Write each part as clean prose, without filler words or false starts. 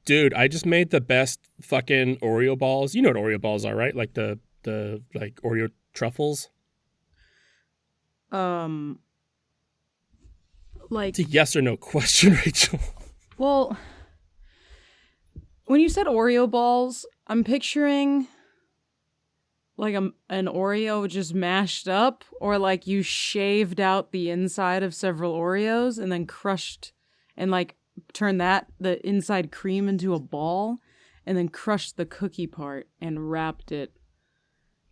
Dude, I just made the best fucking Oreo balls. You know what Oreo balls are, right? Like the like Oreo truffles. Like, It's a yes or no question, Rachel. well, when you said Oreo balls, I'm picturing like an Oreo just mashed up, or like you shaved out the inside of several Oreos and then crushed and like turned the inside cream into a ball and then crushed the cookie part and wrapped it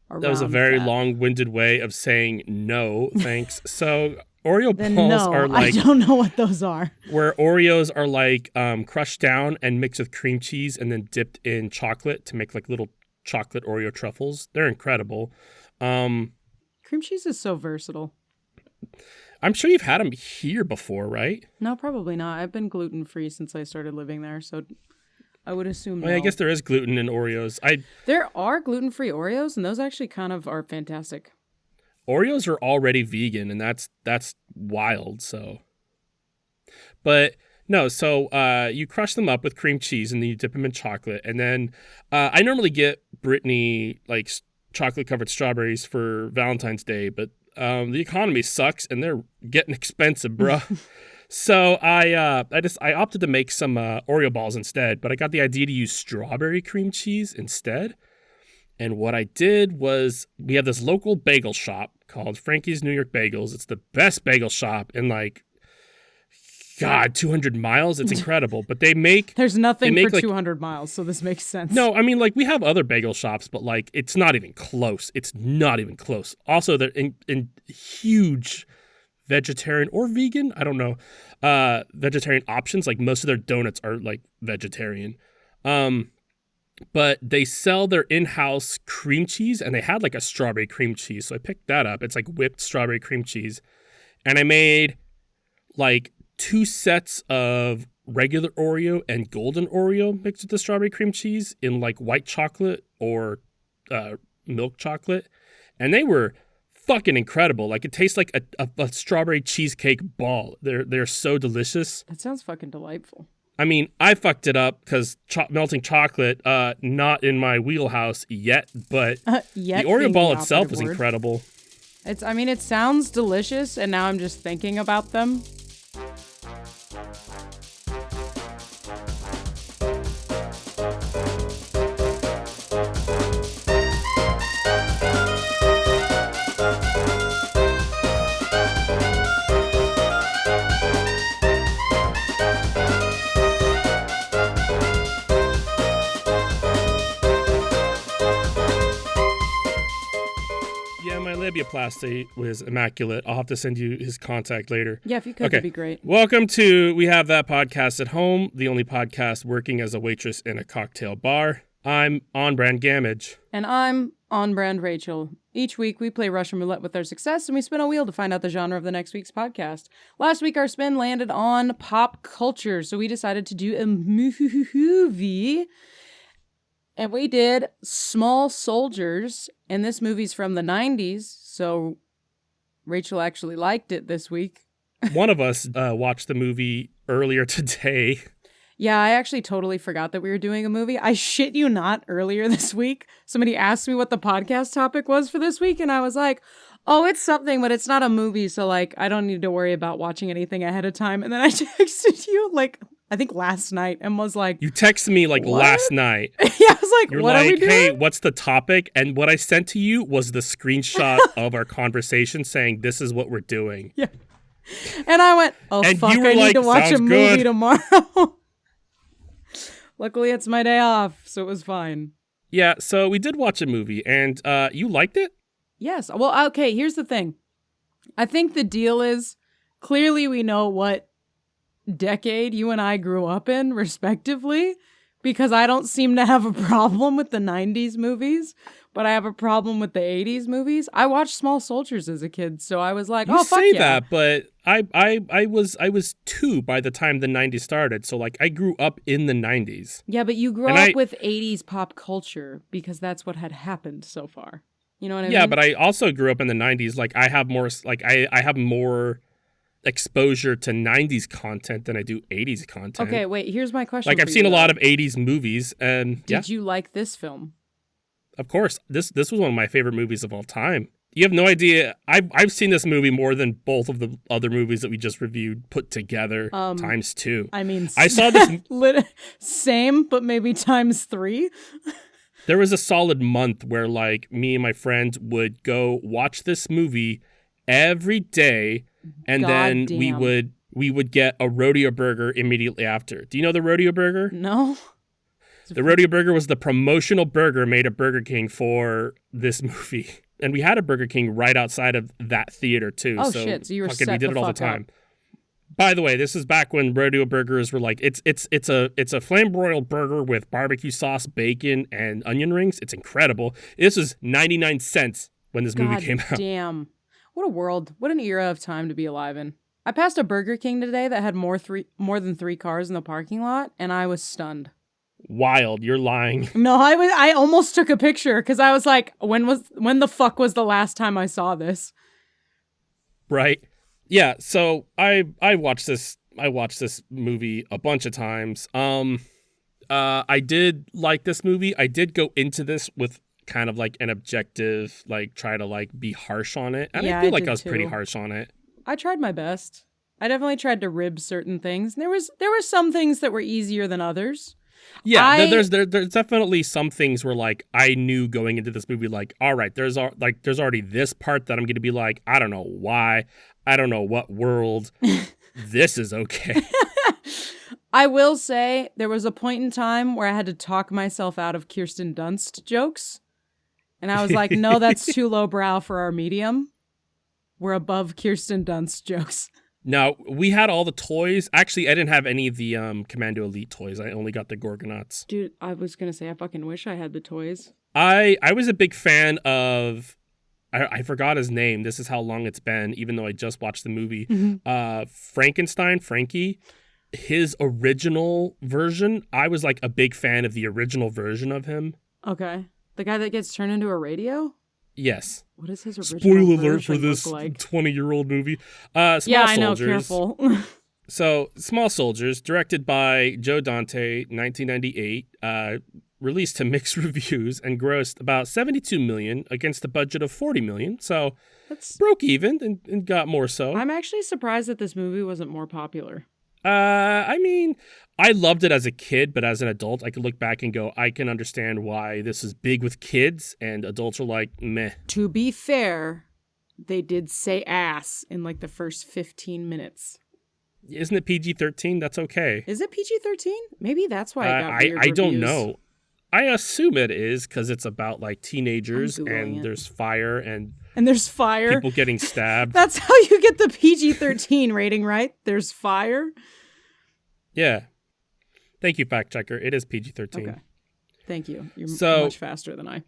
around That was a very that. long-winded way of saying no, thanks. So Oreo Then balls no, are like I don't know what those are. where Oreos are like crushed down and mixed with cream cheese and then dipped in chocolate to make like little chocolate Oreo truffles. They're incredible. Cream cheese is so versatile. I'm sure you've had them here before, right? No, probably not. I've been gluten-free since I started living there, so I would assume no. I guess there is gluten in Oreos. There are gluten-free Oreos, and those actually kind of are fantastic. Oreos are already vegan, and that's wild. So, but no. So you crush them up with cream cheese, and then you dip them in chocolate, and then I normally get Brittany like chocolate-covered strawberries for Valentine's Day, but the economy sucks, and they're getting expensive, bruh. So I opted to make some Oreo balls instead, but I got the idea to use strawberry cream cheese instead. And what I did was we have this local bagel shop called Frankie's New York Bagels. It's the best bagel shop in 200 miles. It's incredible. But they make There's nothing for 200 miles, so this makes sense. No, I mean we have other bagel shops, but it's not even close. It's not even close. Also, they're in huge vegetarian or vegan, I don't know, vegetarian options. Like most of their donuts are vegetarian. But they sell their in-house cream cheese, and they had a strawberry cream cheese. So I picked that up. It's whipped strawberry cream cheese. And I made 2 sets of regular Oreo and golden Oreo mixed with the strawberry cream cheese in white chocolate or milk chocolate. And they were fucking incredible. It tastes like a strawberry cheesecake ball. They're so delicious. That sounds fucking delightful. I mean, I fucked it up because melting chocolate, not in my wheelhouse yet, but Yet the Oreo ball the itself is operative word. incredible. It sounds delicious, and now I'm just thinking about them. Yeah, my labiaplasty was immaculate. I'll have to send you his contact later. Yeah, if you could, that'd be great. Welcome to We Have That Podcast at Home, the only podcast working as a waitress in a cocktail bar. I'm on-brand Gamage. And I'm on-brand Rachel. Each week, we play Russian roulette with our success, and we spin a wheel to find out the genre of the next week's podcast. Last week, our spin landed on pop culture, so we decided to do a movie. And we did Small Soldiers, and this movie's from the 90s, so Rachel actually liked it this week. One of us watched the movie earlier today. Yeah, I actually totally forgot that we were doing a movie. I shit you not, earlier this week, somebody asked me what the podcast topic was for this week, and I was like, oh, it's something, but it's not a movie, so I don't need to worry about watching anything ahead of time. And then I texted you, I think last night, and was like... You texted me what? Last night. Yeah, I was like, You're what are we doing? Hey, what's the topic? And what I sent to you was the screenshot of our conversation saying, this is what we're doing. Yeah. And I went, oh, and fuck, you were I need to watch a movie good. tomorrow. Luckily, it's my day off, so it was fine. Yeah, so we did watch a movie, and you liked it? Yes. Well, okay, here's the thing. I think the deal is, clearly we know what decade you and I grew up in, respectively, because I don't seem to have a problem with the 90s movies, but I have a problem with the 80s movies. I watched Small Soldiers as a kid, so I was like, oh, fuck yeah. You say that, but I was 2 by the time the 90s started, so I grew up in the 90s. Yeah, but you grew up with 80s pop culture because that's what had happened so far. You know what I mean? Yeah, but I also grew up in the 90s. I have more exposure to 90s content than I do 80s content. Okay, wait, here's my question. Like, I've seen a lot of 80s movies, and Did you like this film? Of course. This was one of my favorite movies of all time. You have no idea. I've seen this movie more than both of the other movies that we just reviewed put together times 2. I mean, I saw this same, but maybe times 3. There was a solid month where like me and my friends would go watch this movie every day, and then we would get a rodeo burger immediately after. Do you know the rodeo burger? No. The rodeo burger was the promotional burger made at Burger King for this movie. And we had a Burger King right outside of that theater too. Oh shit! So you were set we did it all the time. Up. By the way, this is back when rodeo burgers were like it's a flame broiled burger with barbecue sauce, bacon, and onion rings. It's incredible. This was 99 cents when this movie came out. Damn, what a world! What an era of time to be alive in. I passed a Burger King today that had more than 3 cars in the parking lot, and I was stunned. Wild, you're lying. No, I almost took a picture because I was like, when the fuck was the last time I saw this? Right. Yeah, so I watched this movie a bunch of times. I did like this movie. I did go into this with kind of like an objective, like try to like be harsh on it. And I feel like I was pretty harsh on it. I tried my best. I definitely tried to rib certain things. And there were some things that were easier than others. Yeah, there's definitely some things where like I knew going into this movie like, all right, there's already this part that I'm going to be like, I don't know why, I don't know what world, this is okay. I will say there was a point in time where I had to talk myself out of Kirsten Dunst jokes, and I was like, no, that's too lowbrow for our medium. We're above Kirsten Dunst jokes. Now, we had all the toys. Actually, I didn't have any of the Commando Elite toys. I only got the Gorgonauts. Dude, I was going to say, I fucking wish I had the toys. I was a big fan of... I forgot his name. This is how long it's been, even though I just watched the movie. Mm-hmm. Frankie. His original version, I was like a big fan of the original version of him. Okay. The guy that gets turned into a radio? Yes. What is his original Spoiler alert for this like? 20-year-old movie. Small yeah, I Soldiers. know. Careful. So, Small Soldiers, directed by Joe Dante, 1998, released to mixed reviews and grossed about $72 million against a budget of $40 million. So, that's broke even and got more so. I'm actually surprised that this movie wasn't more popular. I mean, I loved it as a kid, but as an adult, I could look back and go, I can understand why this is big with kids, and adults are like, meh. To be fair, they did say ass in like the first 15 minutes. Isn't it PG-13? That's okay. Is it PG-13? Maybe that's why it got weird I don't know. I assume it is because it's about like teenagers and there's fire and there's fire. People getting stabbed. That's how you get the PG-13 rating, right? There's fire. Yeah. Thank you, fact checker. It is PG-13. Okay. Thank you. You're much faster than I.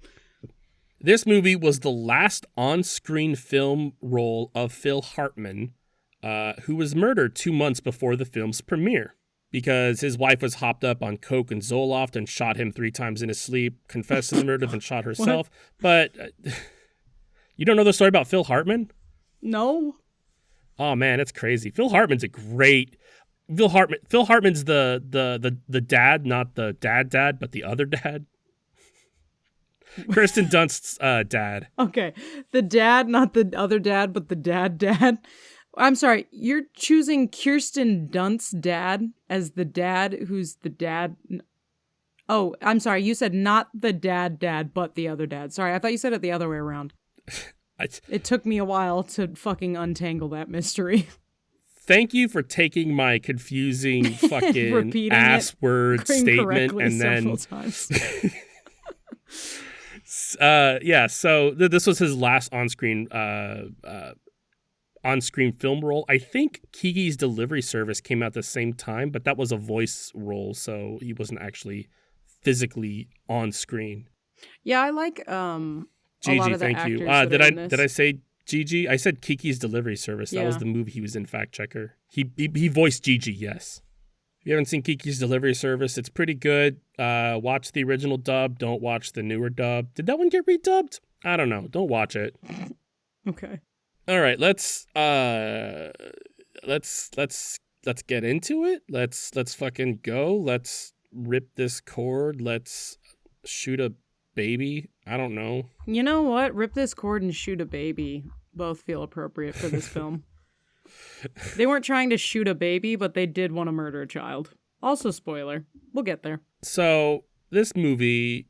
This movie was the last on-screen film role of Phil Hartman, who was murdered 2 months before the film's premiere. Because his wife was hopped up on coke and Zoloft and shot him 3 times in his sleep, confessed to the murder, then shot herself. But you don't know the story about Phil Hartman? No. Oh man, it's crazy. Phil Hartman's a great. Phil Hartman's the dad, not the dad, but the other dad. Kirsten Dunst's dad. Okay, the dad, not the other dad, but the dad. I'm sorry, you're choosing Kirsten Dunst's dad as the dad who's the dad. Oh, I'm sorry, you said not the dad, but the other dad. Sorry, I thought you said it the other way around. It took me a while to fucking untangle that mystery. Thank you for taking my confusing fucking ass word statement and then times. Yeah, so this was his last on-screen film role. I think Kiki's Delivery Service came out at the same time, but that was a voice role, so he wasn't actually physically on screen. Yeah, I like Gigi, thank you. Did I say Gigi? I said Kiki's Delivery Service. That was the movie he was in, fact checker. He voiced Gigi, yes. If you haven't seen Kiki's Delivery Service, it's pretty good. Watch the original dub. Don't watch the newer dub. Did that one get redubbed? I don't know. Don't watch it. Okay. All right, let's let's get into it. Let's fucking go. Let's rip this cord. Let's shoot a baby. I don't know. You know what? Rip this cord and shoot a baby both feel appropriate for this film. They weren't trying to shoot a baby, but they did want to murder a child. Also, spoiler. We'll get there. So this movie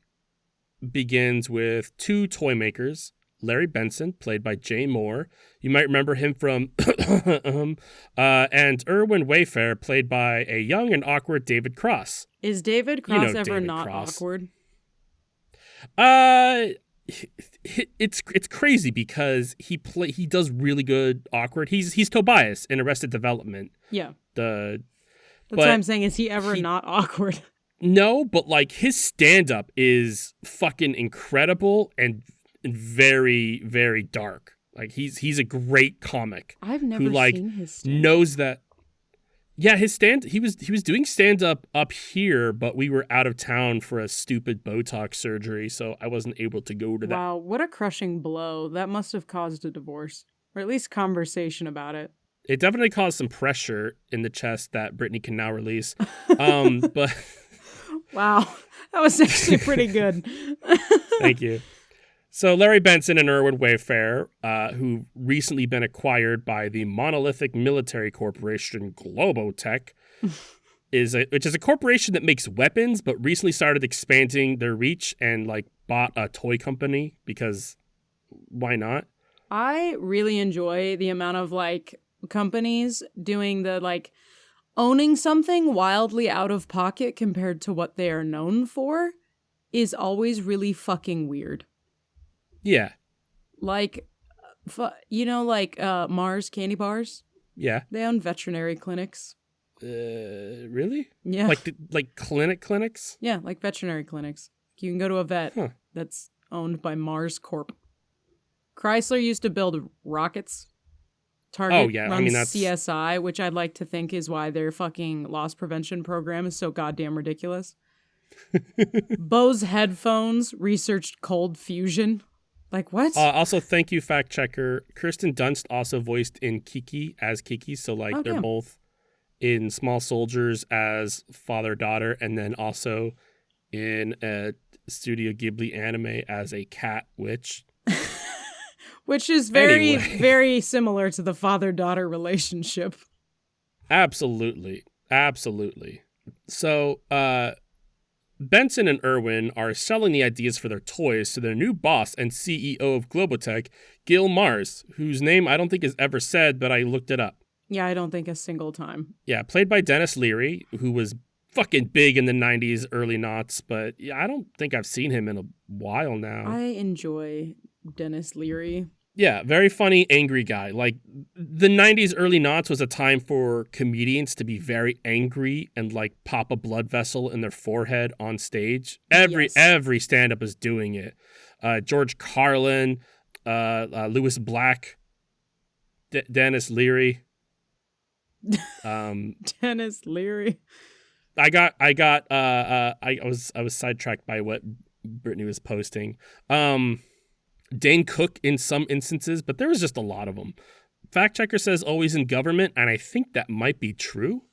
begins with two toy makers, Larry Benson, played by Jay Moore. You might remember him from and Erwin Wayfair, played by a young and awkward David Cross. Is David Cross ever David not Cross. awkward? It's crazy because he does really good awkward. He's Tobias in Arrested Development. Yeah. That's what I'm saying. Is he ever not awkward? No, but like his stand-up is fucking incredible and very, very dark. Like he's a great comic. I've never seen his stand-up. Knows that. Yeah, he was doing stand-up up here, but we were out of town for a stupid Botox surgery, so I wasn't able to go to that. Wow, what a crushing blow. That must have caused a divorce, or at least conversation about it. It definitely caused some pressure in the chest that Brittany can now release. But wow, that was actually pretty good. Thank you. So Larry Benson and Erwin Wayfair, who recently been acquired by the monolithic military corporation Globotech, which is a corporation that makes weapons, but recently started expanding their reach and like bought a toy company because why not? I really enjoy the amount of like companies doing the like owning something wildly out of pocket compared to what they are known for is always really fucking weird. Yeah. Like, Mars candy bars. Yeah. They own veterinary clinics. Really? Yeah. Like clinics? Yeah, like veterinary clinics. You can go to a vet that's owned by Mars Corp. Chrysler used to build rockets. Target runs that's CSI, which I'd like to think is why their fucking loss prevention program is so goddamn ridiculous. Bose headphones researched cold fusion. Like what? Also, thank you, fact checker. Kirsten Dunst also voiced in Kiki as Kiki, so they're both in Small Soldiers as father-daughter, and then also in a Studio Ghibli anime as a cat witch. Which is very, very similar to the father-daughter relationship. Absolutely. So, Benson and Erwin are selling the ideas for their toys to their new boss and CEO of Globotech, Gil Mars, whose name I don't think is ever said, but I looked it up. Yeah, I don't think a single time. Yeah, played by Dennis Leary, who was fucking big in the 90s, early noughts, but yeah, I don't think I've seen him in a while now. I enjoy Dennis Leary. Yeah, very funny, angry guy. Like, the 90s, early noughts was a time for comedians to be very angry and, like, pop a blood vessel in their forehead on stage. Every stand-up is doing it. George Carlin, Lewis Black, Dennis Leary. Dennis Leary. I was sidetracked by what Brittany was posting. Dane Cook in some instances, but there was just a lot of them. Fact checker says always in government, and I think that might be true.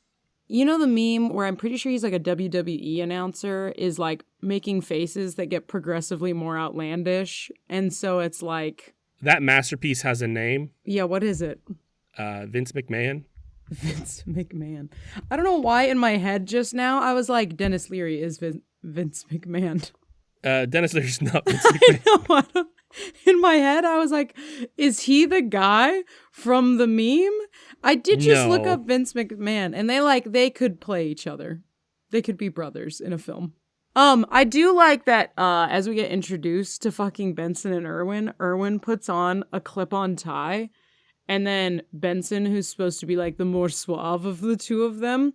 You know the meme where I'm pretty sure he's like a WWE announcer is like making faces that get progressively more outlandish, and so it's like that masterpiece has a name. Yeah, what is it? Vince McMahon. Vince McMahon. I don't know why in my head just now I was like Dennis Leary is Vince McMahon. Dennis Leary's not Vince McMahon. I know. In my head, I was like, is he the guy from the meme? I did just look up Vince McMahon, and they could play each other. They could be brothers in a film. I do like that as we get introduced to fucking Benson and Erwin puts on a clip-on tie, and then Benson, who's supposed to be like the more suave of the two of them,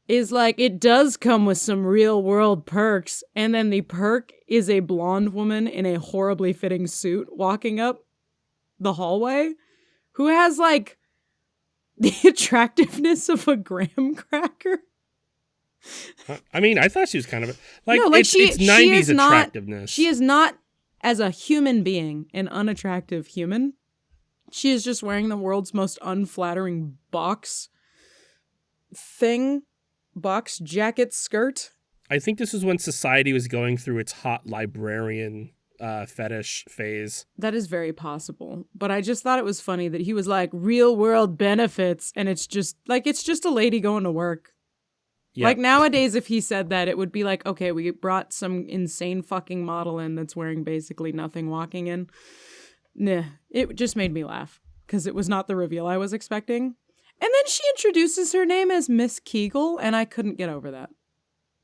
is like, it does come with some real world perks. And then the perk is a blonde woman in a horribly fitting suit walking up the hallway who has like the attractiveness of a graham cracker. I mean, I thought she was kind of it's 90s attractiveness. She is not, as a human being, an unattractive human. She is just wearing the world's most unflattering box jacket skirt. I think this is when society was going through its hot librarian fetish phase. That is very possible. But I just thought it was funny that he was like, real world benefits, and it's just a lady going to work. Yep. Like nowadays, if he said that, it would be like, okay, we brought some insane fucking model in that's wearing basically nothing walking in. Nah, it just made me laugh because it was not the reveal I was expecting. And then she introduces her name as Miss Kegel, and I couldn't get over that.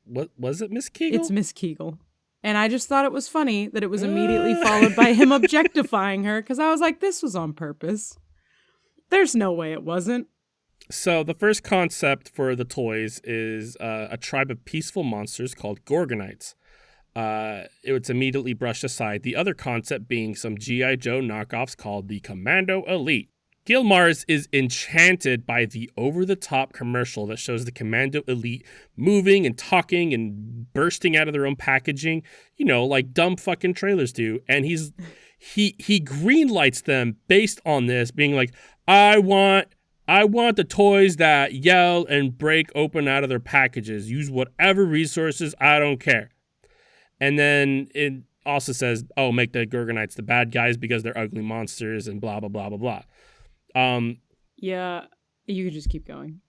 What was it, Miss Kegel? It's Miss Kegel. And I just thought it was funny that it was immediately followed by him objectifying her because I was like, this was on purpose. There's no way it wasn't. So the first concept for the toys is a tribe of peaceful monsters called Gorgonites. It was immediately brushed aside. The other concept being some G.I. Joe knockoffs called the Commando Elite. Gil Mars is enchanted by the over-the-top commercial that shows the Commando Elite moving and talking and bursting out of their own packaging, you know, like dumb fucking trailers do. And he greenlights them based on this, being like, I want the toys that yell and break open out of their packages. Use whatever resources, I don't care. And then it also says, oh, make the Gorgonites the bad guys because they're ugly monsters and blah, blah, blah, blah, blah. Yeah, you could just keep going.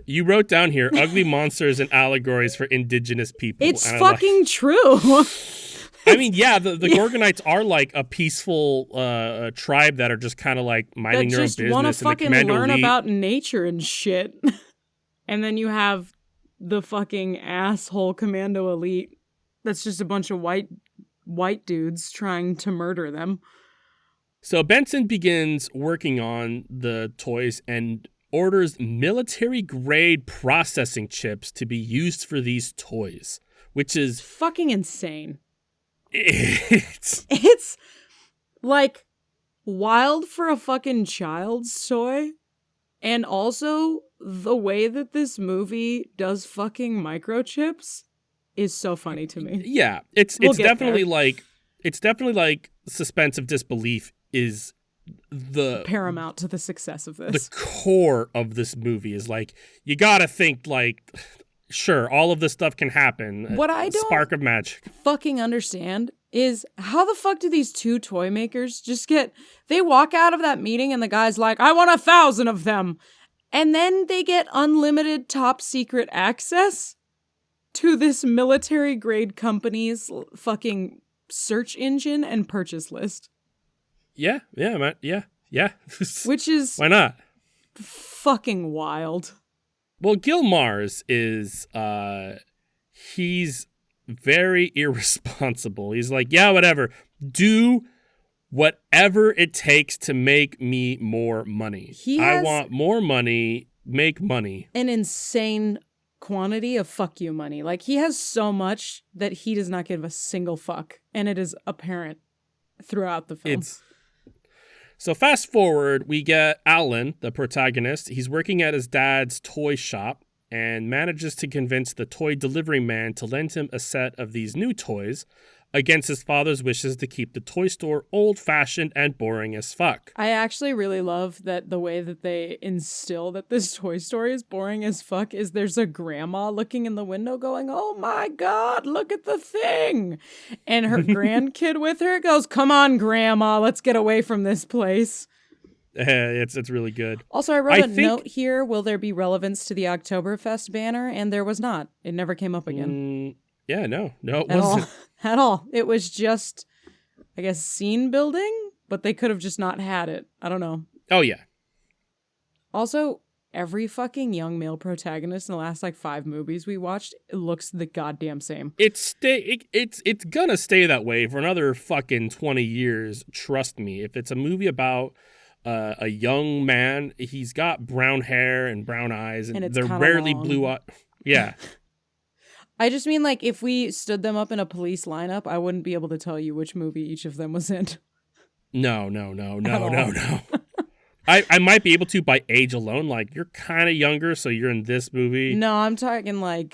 You wrote down here, ugly monsters and allegories for indigenous people. It's fucking true. I mean, yeah, the Gorgonites are like a peaceful tribe that are just kind of like minding their own business. That just want to fucking learn about nature and shit. And then you have the fucking asshole Commando Elite. That's just a bunch of white dudes trying to murder them. So Benson begins working on the toys and orders military-grade processing chips to be used for these toys, which is fucking insane. It's like wild for a fucking child's toy. And also the way that this movie does fucking microchips is so funny to me. Yeah, it's definitely like suspense of disbelief is the paramount to the success of this. The core of this movie is like, you gotta think like, sure, all of this stuff can happen. What I don't spark of magic fucking understand is how the fuck do these two toy makers they walk out of that meeting and the guy's like, I want 1,000 of them. And then they get unlimited top secret access to this military grade company's fucking search engine and purchase list. Yeah. Which is why not? Fucking wild. Well, Gil Mars is he's very irresponsible. He's like, yeah, whatever. Do whatever it takes to make me more money. I want more money, make money. An insane quantity of fuck you money. Like, he has so much that he does not give a single fuck. And it is apparent throughout the film. So fast forward, we get Alan, the protagonist. He's working at his dad's toy shop and manages to convince the toy delivery man to lend him a set of these new toys against his father's wishes to keep the toy store old-fashioned and boring as fuck. I actually really love that the way that they instill that this toy store is boring as fuck is there's a grandma looking in the window going, oh my God, look at the thing. And her grandkid with her goes, come on, grandma, let's get away from this place. It's really good. Also, I wrote a note here, will there be relevance to the Oktoberfest banner? And there was not. It never came up again. Yeah, no, it wasn't. At all. It was just, I guess, scene building, but they could have just not had it. I don't know. Oh, yeah. Also, every fucking young male protagonist in the last, 5 movies we watched, it looks the goddamn same. It's gonna stay that way for another fucking 20 years, trust me. If it's a movie about a young man, he's got brown hair and brown eyes, and they're rarely blue eyes. Yeah. I just mean, if we stood them up in a police lineup, I wouldn't be able to tell you which movie each of them was in. No. I might be able to by age alone. You're kind of younger, so you're in this movie. No, I'm talking,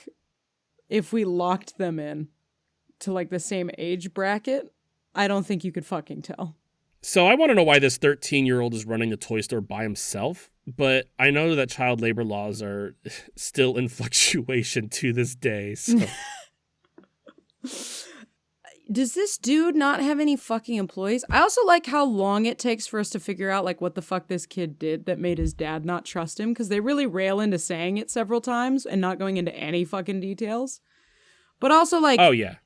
if we locked them in to, the same age bracket, I don't think you could fucking tell. So I want to know why this 13-year-old is running the toy store by himself, but I know that child labor laws are still in fluctuation to this day. So Does this dude not have any fucking employees? I also like how long it takes for us to figure out like what the fuck this kid did that made his dad not trust him, because they really rail into saying it several times and not going into any fucking details. But also like, oh yeah.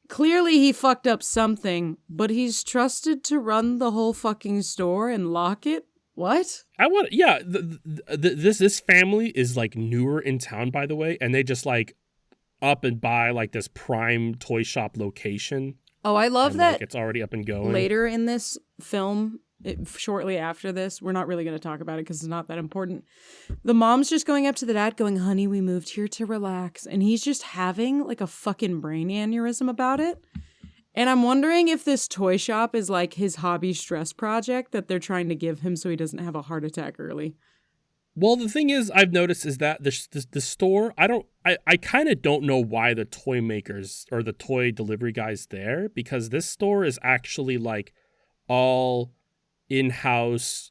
clearly he fucked up something, but he's trusted to run the whole fucking store and lock it? What? This family is like newer in town, by the way, and they just like up and buy like this prime toy shop location. Oh, I love that. Like, it's already up and going. Later in this film, shortly after this, we're not really going to talk about it because it's not that important. The mom's just going up to the dad going, honey, we moved here to relax. And he's just having like a fucking brain aneurysm about it. And I'm wondering if this toy shop is like his hobby stress project that they're trying to give him so he doesn't have a heart attack early. Well, the thing is, I've noticed is that the store, I kind of don't know why the toy makers or the toy delivery guys there, because this store is actually like all in-house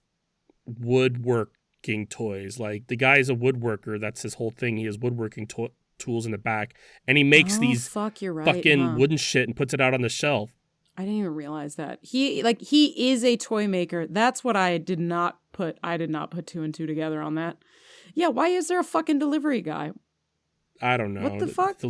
woodworking toys. Like the guy's a woodworker. That's his whole thing. He has woodworking tools in the back, and he makes these you're right, fucking wooden shit and puts it out on the shelf. I didn't even realize that. He is a toy maker. That's what I did not put two and two together on that. Yeah, why is there a fucking delivery guy? I don't know. What the fuck?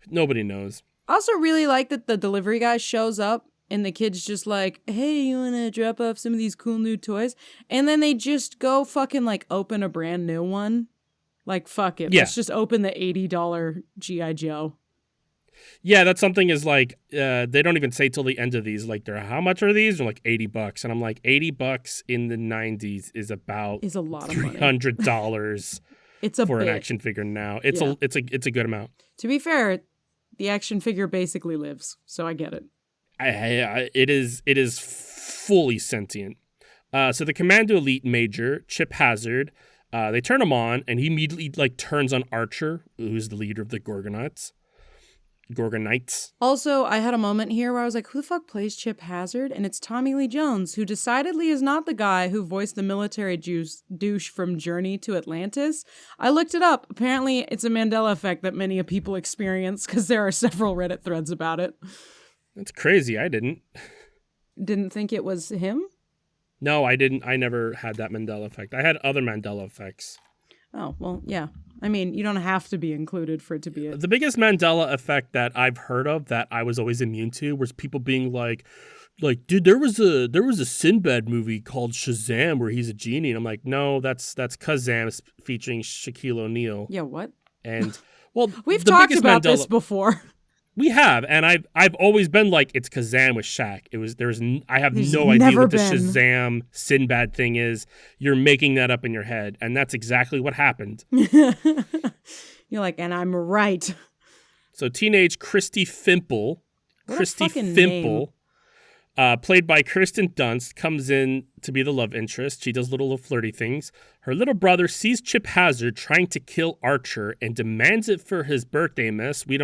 Nobody knows. I also really like that the delivery guy shows up and the kid's just like, hey, you want to drop off some of these cool new toys? And then they just go fucking like open a brand new one. Like, fuck it. Yeah. Let's just open the $80 G.I. Joe. Yeah, that's something is like, they don't even say till the end of these, like, how much are these? They're like $80. And I'm like, $80 in the 90s is about a lot of money. $300 for an action figure now. It's a good amount. To be fair, the action figure basically lives, so I get it. It is fully sentient. So the Commando Elite Major, Chip Hazard, they turn him on, and he immediately like turns on Archer, who's the leader of the Gorgonites. Also, I had a moment here where I was like, who the fuck plays Chip Hazard? And it's Tommy Lee Jones, who decidedly is not the guy who voiced the military douche from Journey to Atlantis. I looked it up. Apparently, it's a Mandela effect that many people experience because there are several Reddit threads about it. That's crazy. I didn't think it was him? No, I didn't. I never had that Mandela effect. I had other Mandela effects. Oh, well, yeah. I mean, you don't have to be included for it to be it. The biggest Mandela effect that I've heard of that I was always immune to was people being like, dude, there was a Sinbad movie called Shazam where he's a genie. And I'm like, no, that's Kazam featuring Shaquille O'Neal. Yeah, what? And, well, we've talked about this before. We have, and I've always been like, it's Kazam with Shaq. I have no idea what the Shazam Sinbad thing is. You're making that up in your head, and that's exactly what happened. You're like, and I'm right. So teenage Christy Fimple, played by Kirsten Dunst, comes in to be the love interest. She does little flirty things. Her little brother sees Chip Hazard trying to kill Archer and demands it for his birthday, miss. I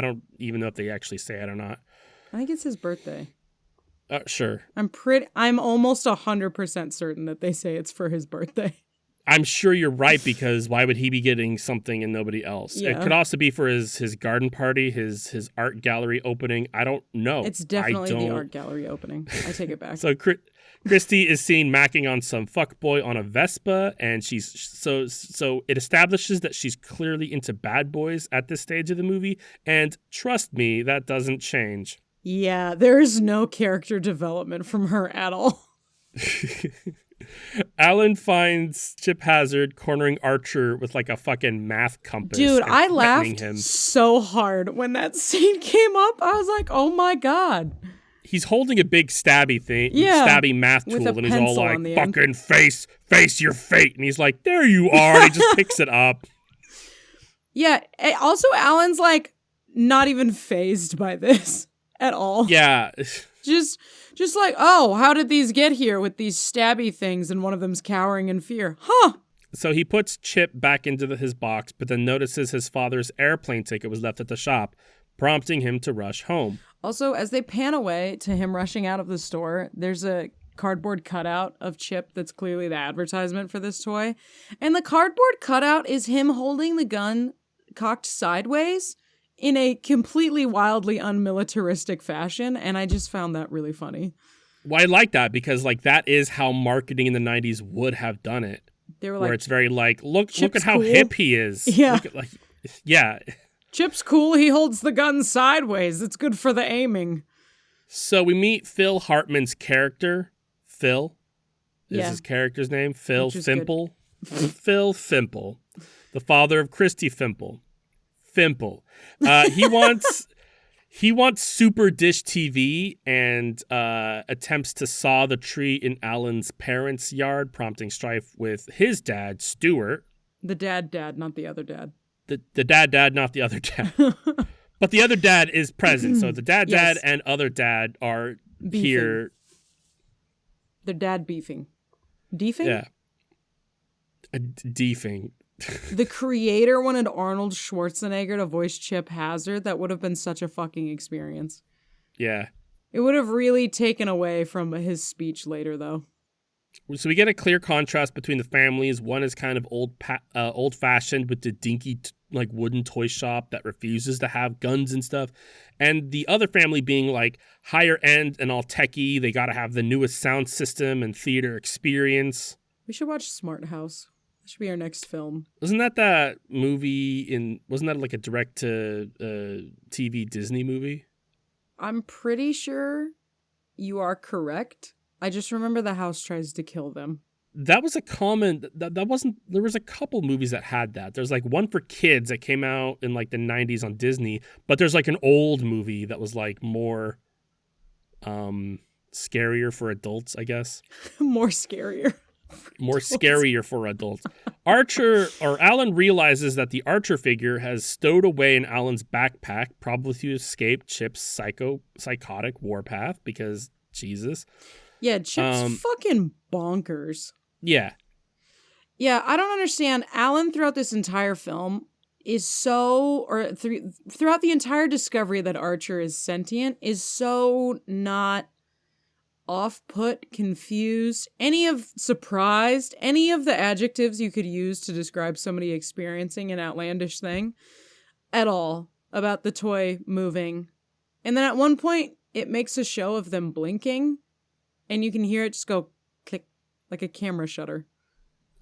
don't even know if they actually say it or not. I think it's his birthday. Sure. I'm almost 100% certain that they say it's for his birthday. I'm sure you're right, because why would he be getting something and nobody else? Yeah. It could also be for his garden party, his art gallery opening. I don't know. It's definitely the art gallery opening. I take it back. So Christy is seen macking on some fuckboy on a Vespa, and she's so it establishes that she's clearly into bad boys at this stage of the movie, and trust me, that doesn't change. Yeah, there is no character development from her at all. Alan finds Chip Hazard cornering Archer with like a fucking math compass. Dude, I laughed so hard when that scene came up. I was like, oh my God. He's holding a big stabby math tool, and he's all like, fucking face your fate. And he's like, there you are. And he just picks it up. Yeah. Also, Alan's like not even fazed by this at all. Yeah. Just like, oh, how did these get here with these stabby things and one of them's cowering in fear? Huh. So he puts Chip back into his box, but then notices his father's airplane ticket was left at the shop. prompting him to rush home. Also, as they pan away to him rushing out of the store, there's a cardboard cutout of Chip that's clearly the advertisement for this toy. And the cardboard cutout is him holding the gun cocked sideways in a completely wildly unmilitaristic fashion. And I just found that really funny. Well, I like that because like that is how marketing in the 90s would have done it. They were where like, it's very like, look at how cool. hip he is. Yeah. Look at, yeah. Chip's cool. He holds the gun sideways. It's good for the aiming. So we meet Phil Hartman's character. Phil is his character's name. Phil Fimple. Phil Fimple. The father of Christy Fimple. Fimple. He wants Super Dish TV and attempts to saw the tree in Alan's parents' yard, prompting strife with his dad, Stuart. The dad, not the other dad. The dad, not the other dad. But the other dad is present. So the dad and other dad are beefing. Here. Their dad beefing. Deefing? Yeah. Deefing. The creator wanted Arnold Schwarzenegger to voice Chip Hazard. That would have been such a fucking experience. Yeah. It would have really taken away from his speech later, though. So we get a clear contrast between the families. One is kind of old-fashioned with the dinky like wooden toy shop that refuses to have guns and stuff, and the other family being like higher end and all techie. They got to have the newest sound system and theater experience. We should watch Smart House. That should be our next film. Wasn't that movie wasn't that like a direct to TV Disney movie? I'm pretty sure you are correct. I just remember the house tries to kill them. That was a common, that wasn't, there was a couple movies that had that. There's like one for kids that came out in like the 90s on Disney, but there's like an old movie that was like more scarier for adults, I guess. More scarier. More scarier for adults. Alan realizes that the Archer figure has stowed away in Alan's backpack, probably to escape Chip's psychotic warpath because Jesus. Yeah, Chip's fucking bonkers. Yeah. Yeah, I don't understand. Alan, throughout this entire film, is throughout the entire discovery that Archer is sentient, is so not off-put, confused, surprised, any of the adjectives you could use to describe somebody experiencing an outlandish thing at all about the toy moving. And then at one point, it makes a show of them blinking, and you can hear it just go click, like a camera shutter.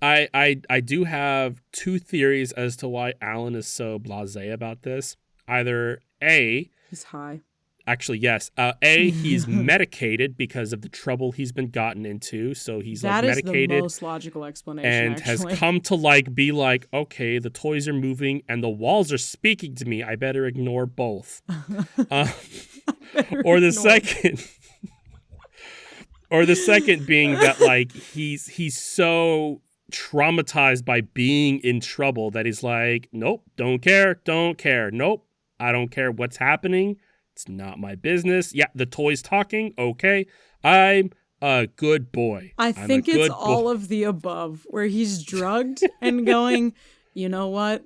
I do have two theories as to why Alan is so blasé about this. Either A, he's high. Actually, yes. A, he's medicated because of the trouble he's been gotten into. So he's like medicated. That is the most logical explanation, and has come to like be like, okay, the toys are moving and the walls are speaking to me. I better ignore both. Or the second. Or the second being that like he's so traumatized by being in trouble that he's like, nope, don't care. Nope, I don't care what's happening. It's not my business. Yeah, the toy's talking. Okay, I'm a good boy. I think it's all of the above, where he's drugged and going, you know what?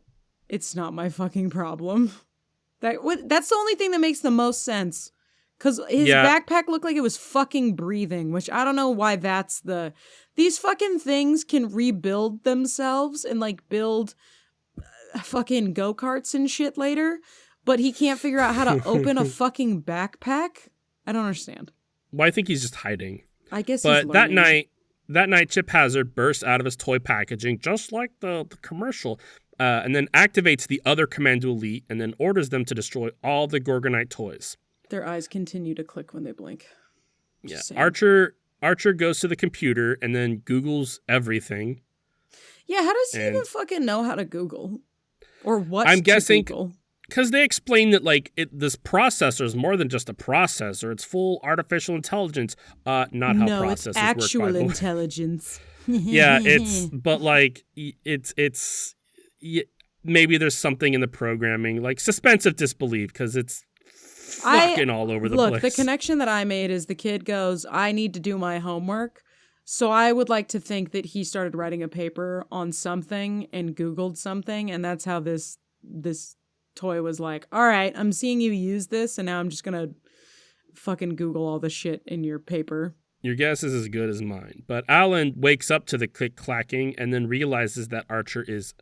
It's not my fucking problem. That's the only thing that makes the most sense. Because his backpack looked like it was fucking breathing, which I don't know why these fucking things can rebuild themselves and like build fucking go-karts and shit later, but he can't figure out how to open a fucking backpack? I don't understand. Well, I think he's just hiding. I guess but he's learning. that night, Chip Hazard bursts out of his toy packaging, just like the commercial, and then activates the other Commando Elite and then orders them to destroy all the Gorgonite toys. Their eyes continue to click when they blink. Just saying. Archer goes to the computer and then Googles everything. Yeah, how does he even fucking know how to Google? Or what I'm guessing Google? Because they explain that like this processor is more than just a processor. It's full artificial intelligence. Not how processors it's actual work. Intelligence. Yeah, maybe there's something in the programming, like suspense of disbelief, because it's fucking all over the place. Look, the connection that I made is the kid goes, I need to do my homework. So I would like to think that he started writing a paper on something and Googled something, and that's how this toy was like, all right, I'm seeing you use this, and now I'm just gonna fucking Google all the shit in your paper. Your guess is as good as mine. But Alan wakes up to the click-clacking and then realizes that Archer is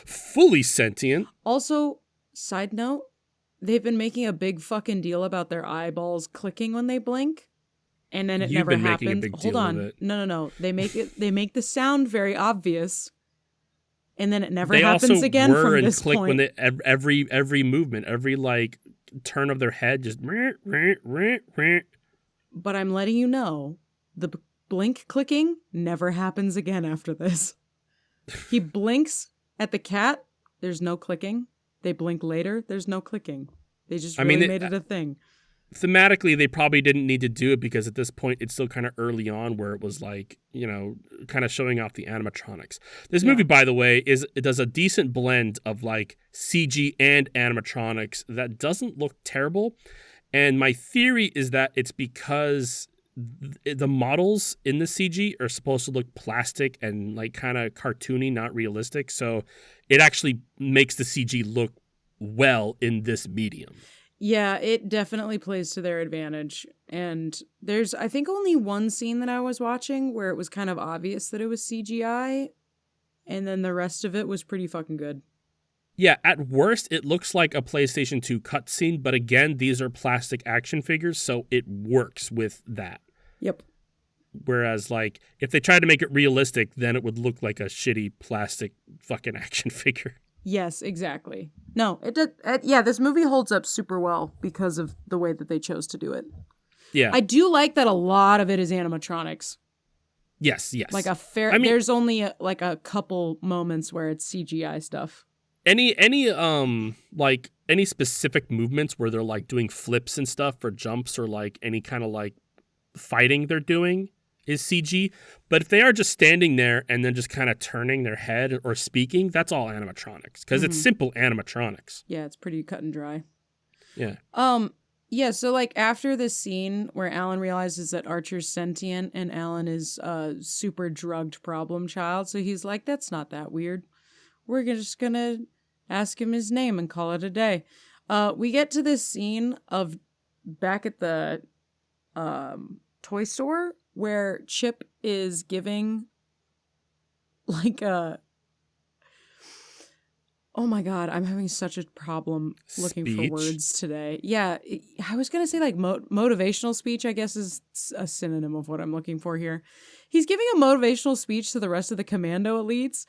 fully sentient. Also, side note, they've been making a big fucking deal about their eyeballs clicking when they blink, and then it You've never been happens. making a big Hold deal on. of it. No. They make the sound very obvious, and then it never They happens also again whir from and this click point. when they every movement, every like turn of their head, just. But I'm letting you know, the blink clicking never happens again after this. He blinks at the cat, there's no clicking. They blink later, there's no clicking. They just really made it a thing. Thematically, they probably didn't need to do it because at this point, it's still kind of early on where it was like, kind of showing off the animatronics. This movie, by the way, it does a decent blend of like CG and animatronics that doesn't look terrible. And my theory is that it's because the models in the CG are supposed to look plastic and like kind of cartoony, not realistic. So it actually makes the CG look well in this medium. Yeah, it definitely plays to their advantage. And there's, I think, only one scene that I was watching where it was kind of obvious that it was CGI. And then the rest of it was pretty fucking good. Yeah, at worst, it looks like a PlayStation 2 cutscene, but again, these are plastic action figures, so it works with that. Yep. Whereas, like, if they tried to make it realistic, then it would look like a shitty plastic fucking action figure. Yes, exactly. No, it did. Yeah, this movie holds up super well because of the way that they chose to do it. Yeah. I do like that a lot of it is animatronics. Yes. Like there's only a couple moments where it's CGI stuff. Any specific movements where they're like doing flips and stuff or jumps or like any kind of like fighting they're doing is CG. But if they are just standing there and then just kind of turning their head or speaking, that's all animatronics because it's simple animatronics. Yeah, it's pretty cut and dry. Yeah. Yeah, so like after this scene where Alan realizes that Archer's sentient and Alan is a super drugged problem child, so he's like, that's not that weird. We're just gonna ask him his name and call it a day. We get to this scene of back at the toy store where Chip is giving like a... Oh my God, I'm having such a problem looking for words today. Yeah, I was going to say like motivational speech, I guess is a synonym of what I'm looking for here. He's giving a motivational speech to the rest of the commando elites.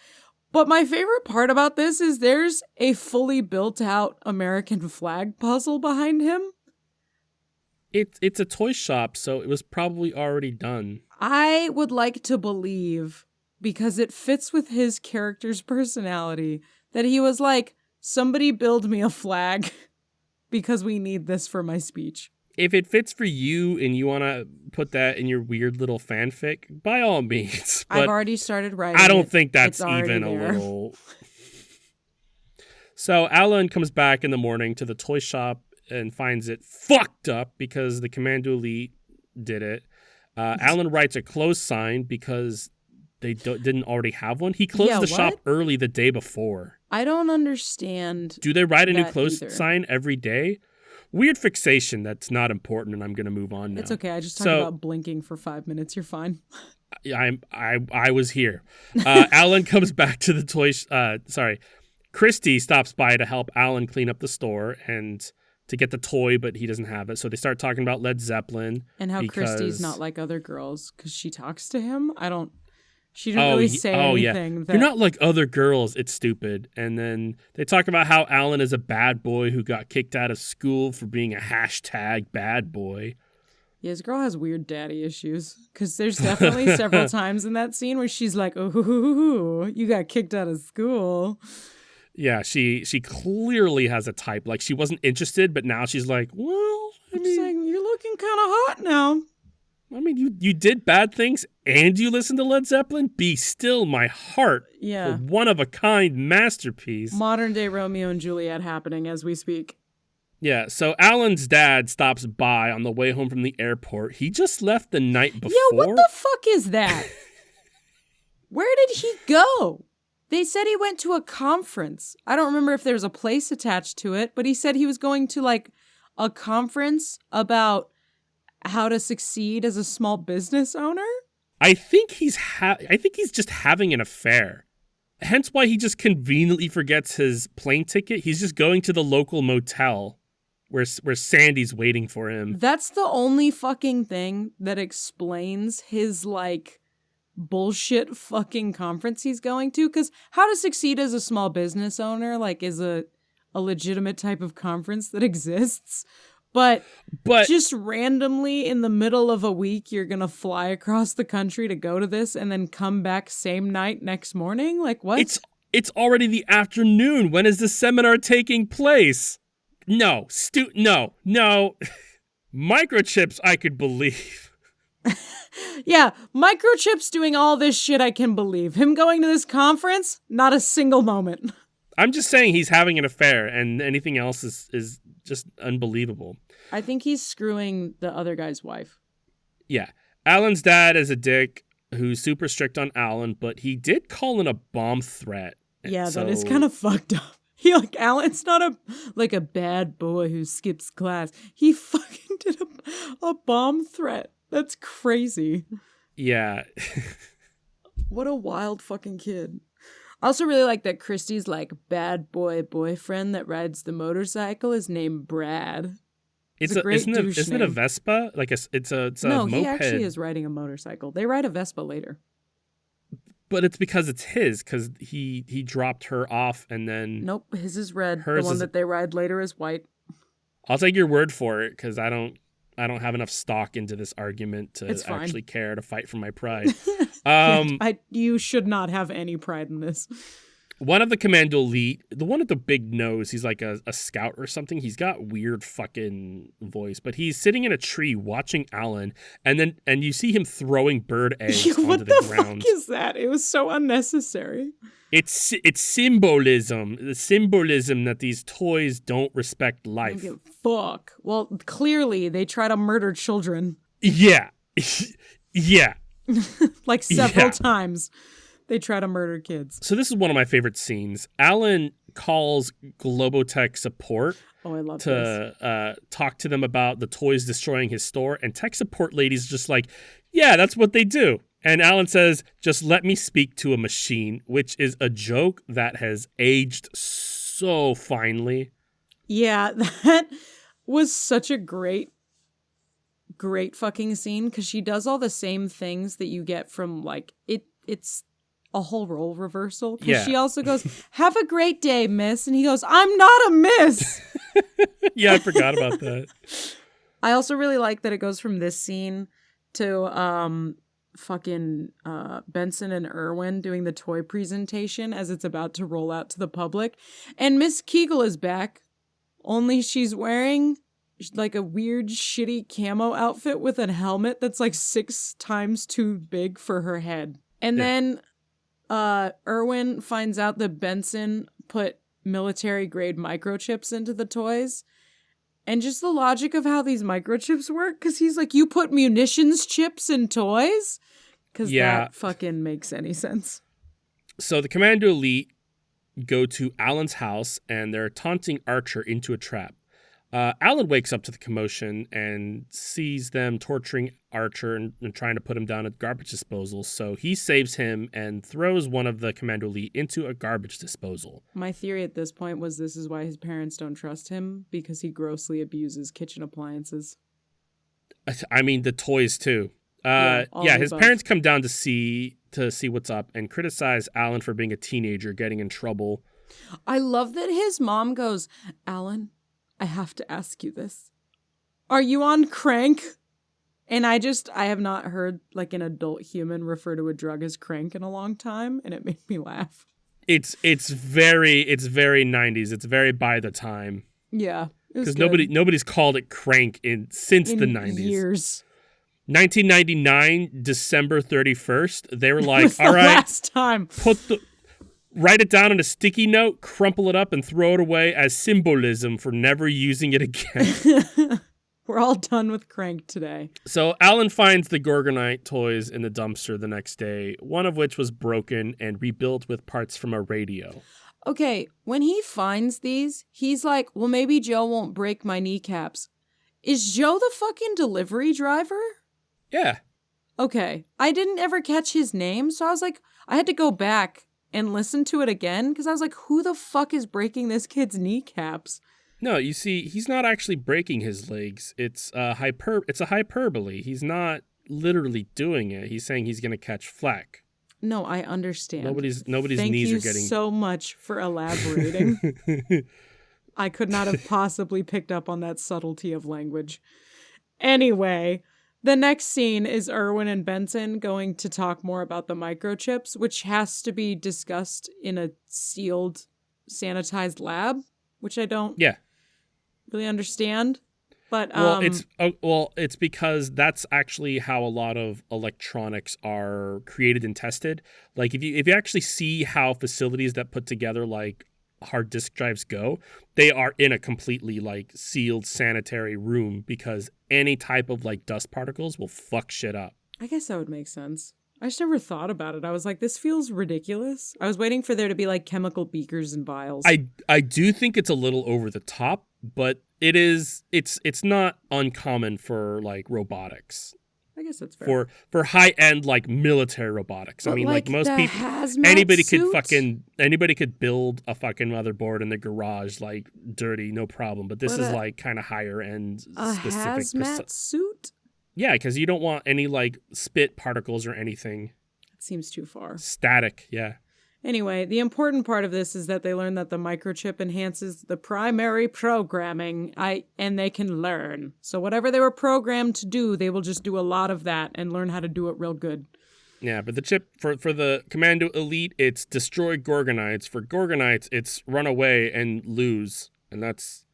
But my favorite part about this is there's a fully built out American flag puzzle behind him. It's a toy shop, so it was probably already done. I would like to believe, because it fits with his character's personality, that he was like, somebody build me a flag because we need this for my speech. If it fits for you and you want to put that in your weird little fanfic, by all means. But I've already started writing. I don't think that's even a little. So Alan comes back in the morning to the toy shop and finds it fucked up because the Commando Elite did it. Alan writes a close sign because they didn't already have one. He closed the shop early the day before. I don't understand. Do they write a new close sign every day? Weird fixation that's not important, and I'm going to move on now. It's okay. I just talked about blinking for 5 minutes. You're fine. I was here. Alan comes back to the toy. Christy stops by to help Alan clean up the store and to get the toy, but he doesn't have it. So they start talking about Led Zeppelin and how Christy's not like other girls because she talks to him. She didn't really say anything. Yeah. You're not like other girls. It's stupid. And then they talk about how Alan is a bad boy who got kicked out of school for being a hashtag bad boy. Yeah, this girl has weird daddy issues because there's definitely several times in that scene where she's like, "Oh, you got kicked out of school." Yeah, she clearly has a type. Like she wasn't interested, but now she's like, "Well, you're looking kind of hot now." I mean, you did bad things and you listened to Led Zeppelin? Be Still My Heart. Yeah. A one-of-a-kind masterpiece. Modern day Romeo and Juliet happening as we speak. Yeah, so Alan's dad stops by on the way home from the airport. He just left the night before. Yeah, what the fuck is that? Where did he go? They said he went to a conference. I don't remember if there's a place attached to it, but he said he was going to like a conference about how to succeed as a small business owner. I think he's just having an affair. Hence why he just conveniently forgets his plane ticket. He's just going to the local motel where Sandy's waiting for him. That's the only fucking thing that explains his like bullshit fucking conference he's going to. Because how to succeed as a small business owner like is a legitimate type of conference that exists. But just randomly in the middle of a week, you're going to fly across the country to go to this and then come back same night next morning? Like, what? It's already the afternoon. When is the seminar taking place? No. No. Microchips, I could believe. Yeah, microchips doing all this shit, I can believe. Him going to this conference, not a single moment. I'm just saying he's having an affair, and anything else is just unbelievable. I think he's screwing the other guy's wife. Yeah. Alan's dad is a dick who's super strict on Alan, but he did call in a bomb threat. Yeah, that is kind of fucked up. Alan's not a bad boy who skips class. He fucking did a bomb threat. That's crazy. Yeah. What a wild fucking kid. I also really like that Christy's like bad boy boyfriend that rides the motorcycle is named Brad. Isn't it a Vespa? Like it's a no, moped. he actually is riding a motorcycle. They ride a Vespa later. But it's because it's his, because he dropped her off and then... Nope, his is red. The one that they ride later is white. I'll take your word for it, because I don't have enough stock into this argument to actually care to fight for my pride. You should not have any pride in this. One of the Commando Elite, the one with the big nose, he's like a scout or something. He's got weird fucking voice, but he's sitting in a tree watching Alan, and you see him throwing bird eggs onto the ground. What the fuck is that? It was so unnecessary. It's symbolism. The symbolism that these toys don't respect life. Fuck. Well, clearly they try to murder children. Yeah. Yeah. Like several times. They try to murder kids. So this is one of my favorite scenes. Alan calls Globotech support to talk to them about the toys destroying his store. And tech support lady's just like, yeah, that's what they do. And Alan says, just let me speak to a machine, which is a joke that has aged so finely. Yeah, that was such a great fucking scene because she does all the same things that you get from like, it's a whole role reversal. Because she also goes, have a great day, miss. And he goes, I'm not a miss. Yeah, I forgot about that. I also really like that it goes from this scene to fucking Benson and Irwin doing the toy presentation as it's about to roll out to the public. And Miss Kegel is back, only she's wearing like a weird shitty camo outfit with a helmet that's like 6 times too big for her head. And then Irwin finds out that Benson put military grade microchips into the toys. And just the logic of how these microchips work, because he's like, you put munitions chips in toys? Because that fucking makes any sense. So the Commando Elite go to Alan's house, and they're taunting Archer into a trap. Alan wakes up to the commotion and sees them torturing Archer and trying to put him down at garbage disposal. So he saves him and throws one of the Commando Elite into a garbage disposal. My theory at this point was this is why his parents don't trust him, because he grossly abuses kitchen appliances. I mean, the toys too. His parents come down to see what's up and criticize Alan for being a teenager, getting in trouble. I love that his mom goes, Alan, I have to ask you this. Are you on crank? And I have not heard like an adult human refer to a drug as crank in a long time, and it made me laugh. It's very 90s. It's very by the time. Yeah. Because nobody's called it crank since the 90s. Years. 1999, December 31st, they were like, all right, last time. Write it down on a sticky note, crumple it up, and throw it away as symbolism for never using it again. We're all done with Crank today. So Alan finds the Gorgonite toys in the dumpster the next day, one of which was broken and rebuilt with parts from a radio. Okay, when he finds these, he's like, well, maybe Joe won't break my kneecaps. Is Joe the fucking delivery driver? Yeah. Okay, I didn't ever catch his name, so I was like, I had to go back and listen to it again, because I was like, who the fuck is breaking this kid's kneecaps? No, you see, he's not actually breaking his legs. It's a hyperbole. He's not literally doing it. He's saying he's going to catch flack. No, I understand. Nobody's Thank knees you are getting so much for elaborating. I could not have possibly picked up on that subtlety of language. Anyway, the next scene is Irwin and Benson going to talk more about the microchips, which has to be discussed in a sealed, sanitized lab, which I don't really understand. But it's because that's actually how a lot of electronics are created and tested. Like if you actually see how facilities that put together like hard disk drives go, they are in a completely like sealed sanitary room because any type of like dust particles will fuck shit up. I guess that would make sense. I just never thought about it. I was like, this feels ridiculous. I was waiting for there to be like chemical beakers and vials. I do think it's a little over the top, but it's not uncommon for like robotics. I guess that's fair. For high end like military robotics. But I mean, like most people, anybody could build a fucking motherboard in the garage like dirty, no problem. But this is like kind of higher end specific. Hazmat suit? Yeah, because you don't want any like spit particles or anything. It seems too far. Static, yeah. Anyway, the important part of this is that they learn that the microchip enhances the primary programming, and they can learn. So whatever they were programmed to do, they will just do a lot of that and learn how to do it real good. Yeah, but the chip for the Commando Elite, it's destroy Gorgonites. For Gorgonites, it's run away and lose. And that's...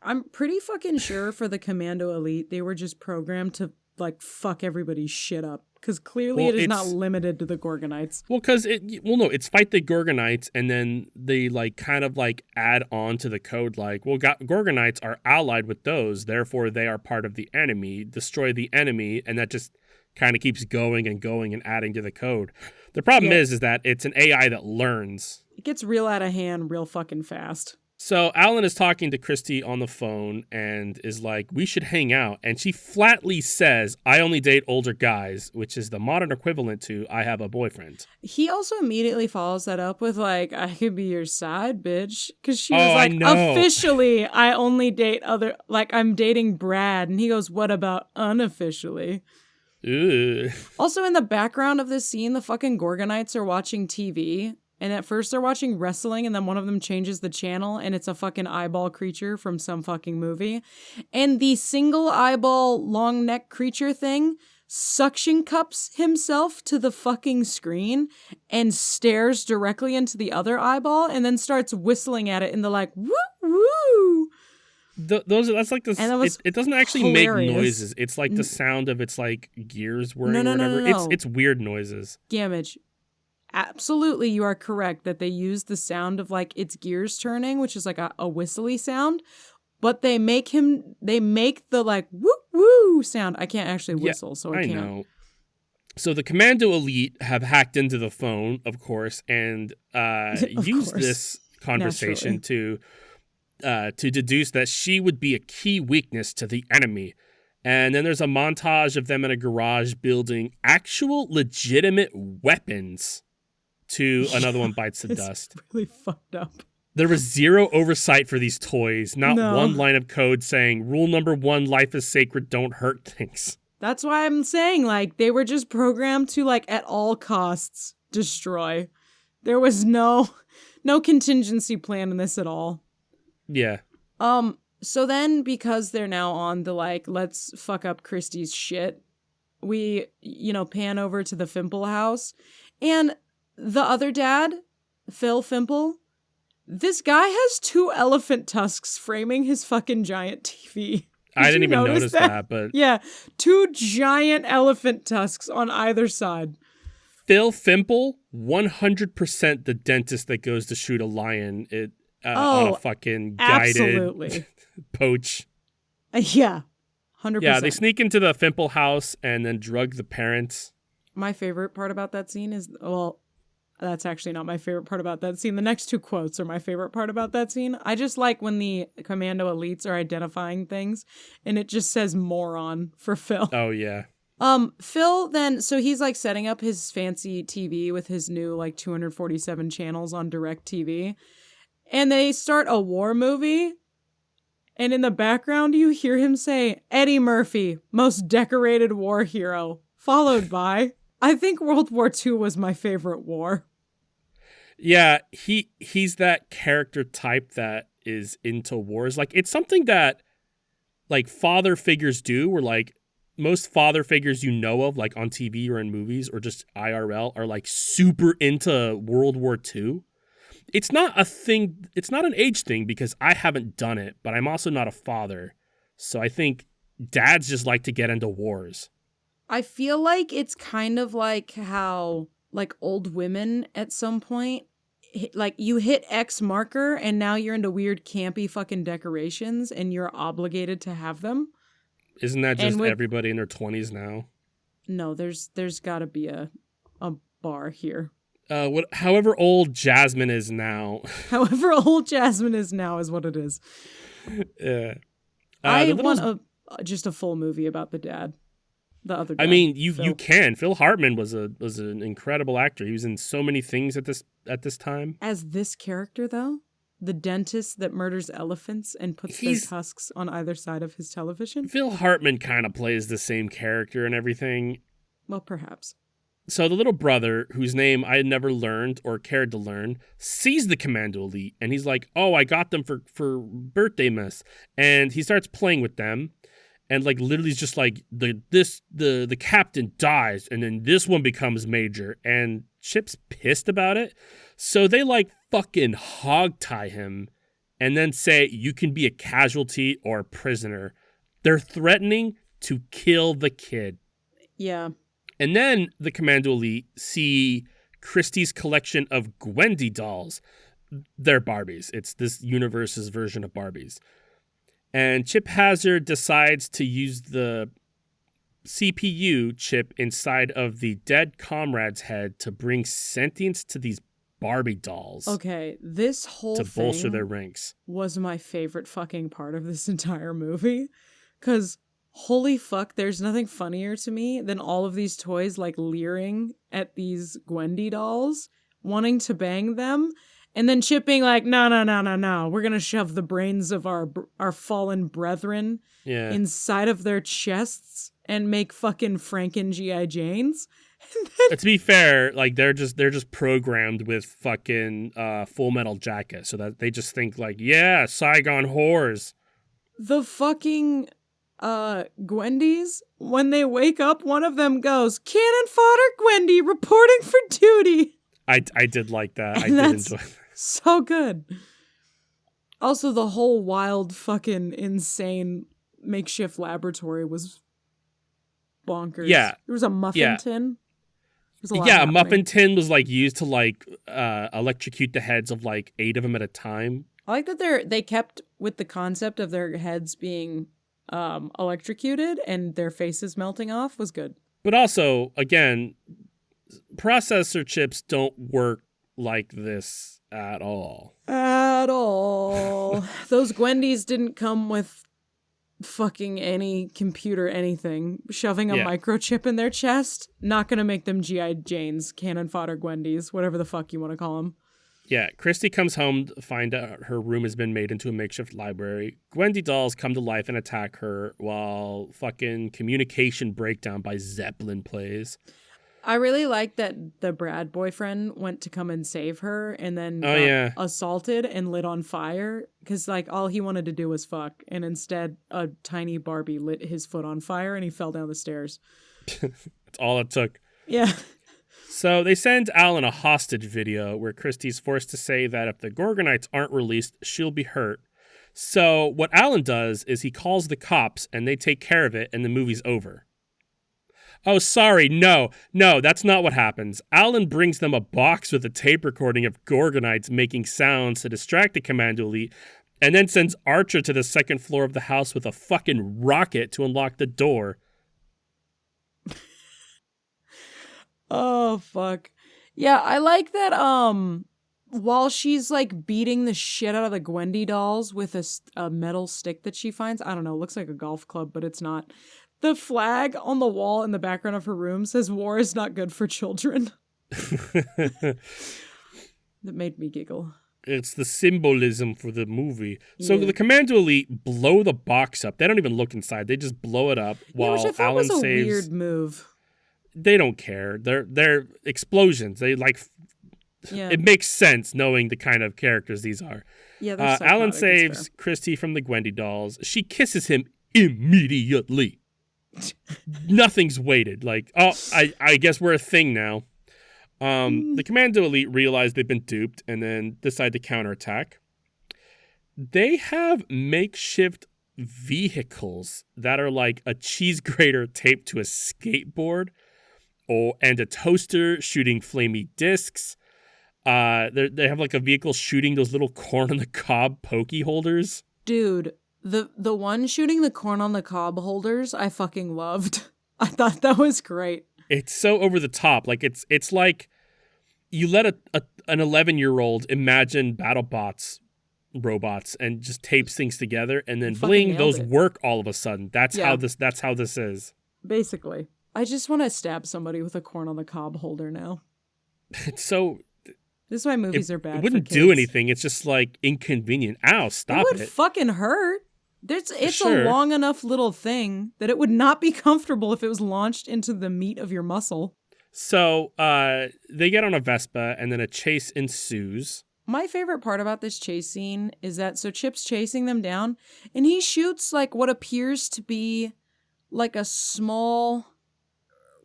I'm pretty fucking sure for the Commando Elite, they were just programmed to like fuck everybody's shit up. Because clearly it is not limited to the Gorgonites. Well, it's fight the Gorgonites, and then they like kind of like add on to the code like, well, Gorgonites are allied with those, therefore they are part of the enemy. Destroy the enemy, and that just kind of keeps going and going and adding to the code. The problem is that it's an AI that learns. It gets real out of hand real fucking fast. So Alan is talking to Christy on the phone and is like, we should hang out. And she flatly says, I only date older guys, which is the modern equivalent to I have a boyfriend. He also immediately follows that up with like, I could be your side bitch. Because she was like, officially, I only date I'm dating Brad. And he goes, what about unofficially? Ooh. Also in the background of this scene, the fucking Gorgonites are watching TV. And at first they're watching wrestling, and then one of them changes the channel, and it's a fucking eyeball creature from some fucking movie. And the single eyeball long neck creature thing suction cups himself to the fucking screen and stares directly into the other eyeball and then starts whistling at it in the like, woo woo. That's like this. It doesn't actually hilarious. Make noises. It's like the sound of its like gears whirring no, or whatever. No. It's weird noises. Gamage. Absolutely, you are correct that they use the sound of like its gears turning, which is like a whistly sound, but they make the like woo woo sound. I can't actually whistle, so I can't. Know. So the Commando Elite have hacked into the phone, of course, and used this conversation to deduce that she would be a key weakness to the enemy. And then there's a montage of them in a garage building actual legitimate weapons. To another one bites the dust. It's really fucked up. There was zero oversight for these toys. Not one line of code saying, rule number 1, life is sacred, don't hurt things. That's why I'm saying, like, they were just programmed to, like, at all costs, destroy. There was no contingency plan in this at all. Yeah. So then, because they're now on the, like, let's fuck up Christie's shit, we, pan over to the Fimple house, and the other dad, Phil Fimple, this guy has 2 elephant tusks framing his fucking giant TV. I didn't even notice that, but... Yeah, 2 giant elephant tusks on either side. Phil Fimple, 100% the dentist that goes to shoot a lion on a fucking guided absolutely. poach. Yeah, 100%. Yeah, they sneak into the Fimple house and then drug the parents. My favorite part about that scene is, well, that's actually not my favorite part about that scene. The next 2 quotes are my favorite part about that scene. I just like when the commando elites are identifying things and it just says moron for Phil. Oh, yeah. Phil then, so he's like setting up his fancy TV with his new like 247 channels on DirecTV. And they start a war movie. And in the background, you hear him say, Eddie Murphy, most decorated war hero, followed by, I think World War II was my favorite war. Yeah, he's that character type that is into wars. Like, it's something that, like, father figures do, where, like, most father figures you know of, like, on TV or in movies or just IRL, are, like, super into World War II. It's not a thing, it's not an age thing because I haven't done it, but I'm also not a father. So I think dads just like to get into wars. I feel like it's kind of like how, like, old women at some point, like, you hit X marker and now you're into weird campy fucking decorations and you're obligated to have them. Isn't that just everybody in their 20s now? No, there's gotta be a bar here. However old Jasmine is now. However old Jasmine is now is what it is. Yeah. I want just a full movie about the dad. The other dad. I mean, you can. Phil Hartman was an incredible actor. He was in so many things at this time. As this character, though, the dentist that murders elephants and puts their tusks on either side of his television. Phil Hartman kind of plays the same character and everything. Well, perhaps. So the little brother, whose name I had never learned or cared to learn, sees the commando elite, and he's like, oh, I got them for birthday mess. And he starts playing with them, and like literally is just like the captain dies, and then this one becomes major, and Chip's pissed about it. So they like fucking hog tie him and then say you can be a casualty or a prisoner. They're threatening to kill the kid. Yeah. And then the Commando Elite see Christie's collection of Gwendy dolls. They're Barbies. It's this universe's version of Barbies. And Chip Hazard decides to use the CPU chip inside of the dead comrade's head to bring sentience to these Barbie dolls. Okay, this whole thing to bolster their ranks was my favorite fucking part of this entire movie. Because holy fuck, there's nothing funnier to me than all of these toys like leering at these Gwendy dolls, wanting to bang them, and then Chip being like, no, we're gonna shove the brains of our fallen brethren inside of their chests and make fucking Franken G.I. Janes. To be fair, like they're just programmed with fucking Full Metal Jacket, so that they just think like, yeah, Saigon whores. The fucking Gwendys, when they wake up, one of them goes, "Cannon fodder Gwendy reporting for duty." I did like that. I did enjoy that. So good. Also, the whole wild fucking insane makeshift laboratory was bonkers. Yeah. There was a muffin tin. A muffin tin was like used to like electrocute the heads of like 8 of them at a time. I like that they kept with the concept of their heads being electrocuted and their faces melting off was good. But also, again, processor chips don't work like this at all. At all. Those Gwendys didn't come with fucking any computer anything. Shoving a microchip in their chest, not gonna make them G.I. Janes, cannon fodder Gwendys, whatever the fuck you want to call them. Yeah, Christy comes home to find out her room has been made into a makeshift library. Gwendy dolls come to life and attack her while fucking Communication Breakdown by Zeppelin plays. I really like that the Brad boyfriend went to come and save her and then got assaulted and lit on fire because like all he wanted to do was fuck, and instead a tiny Barbie lit his foot on fire and he fell down the stairs. That's all it took. Yeah. So they send Alan a hostage video where Christie's forced to say that if the Gorgonites aren't released, she'll be hurt. So what Alan does is he calls the cops and they take care of it and the movie's over. Oh, sorry, no, that's not what happens. Alan brings them a box with a tape recording of Gorgonites making sounds to distract the Commando Elite, and then sends Archer to the second floor of the house with a fucking rocket to unlock the door. Oh, fuck. Yeah, I like that, while she's, like, beating the shit out of the Gwendy dolls with a metal stick that she finds, I don't know, looks like a golf club, but it's not. The flag on the wall in the background of her room says, "War is not good for children." That made me giggle. It's the symbolism for the movie. So Yeah. the Commando Elite blow the box up. They don't even look inside. They just blow it up while which I thought Alan was a saves. weird move. They don't care. They're explosions. They like. Yeah. It makes sense knowing the kind of characters these are. Yeah, they're Alan psychotic, it's saves fair. Christy from the Gwendy dolls. She kisses him immediately. Nothing's waited. Like, oh, I guess we're a thing now. The Commando Elite realize they've been duped and then decide to counterattack. They have makeshift vehicles that are like a cheese grater taped to a skateboard, and a toaster shooting flamey discs. They have like a vehicle shooting those little corn on the cob pokey holders. Dude, the one shooting the corn on the cob holders, I fucking loved. I thought that was great. It's so over the top. Like it's like you let an 11-year-old imagine BattleBots robots and just tapes things together, and then Fucking bling, nailed those it. work all of a sudden. That's Yeah. how this is. Basically. I just want to stab somebody with a corn on the cob holder now. It's so This is why movies are bad. it wouldn't for do kids. anything. It's just like inconvenient. Ow, stop It would it. fucking hurt. It's Sure. a long enough little thing that it would not be comfortable if it was launched into the meat of your muscle. So they get on a Vespa and then a chase ensues. My favorite part about this chase scene is that so Chip's chasing them down and he shoots like what appears to be like a small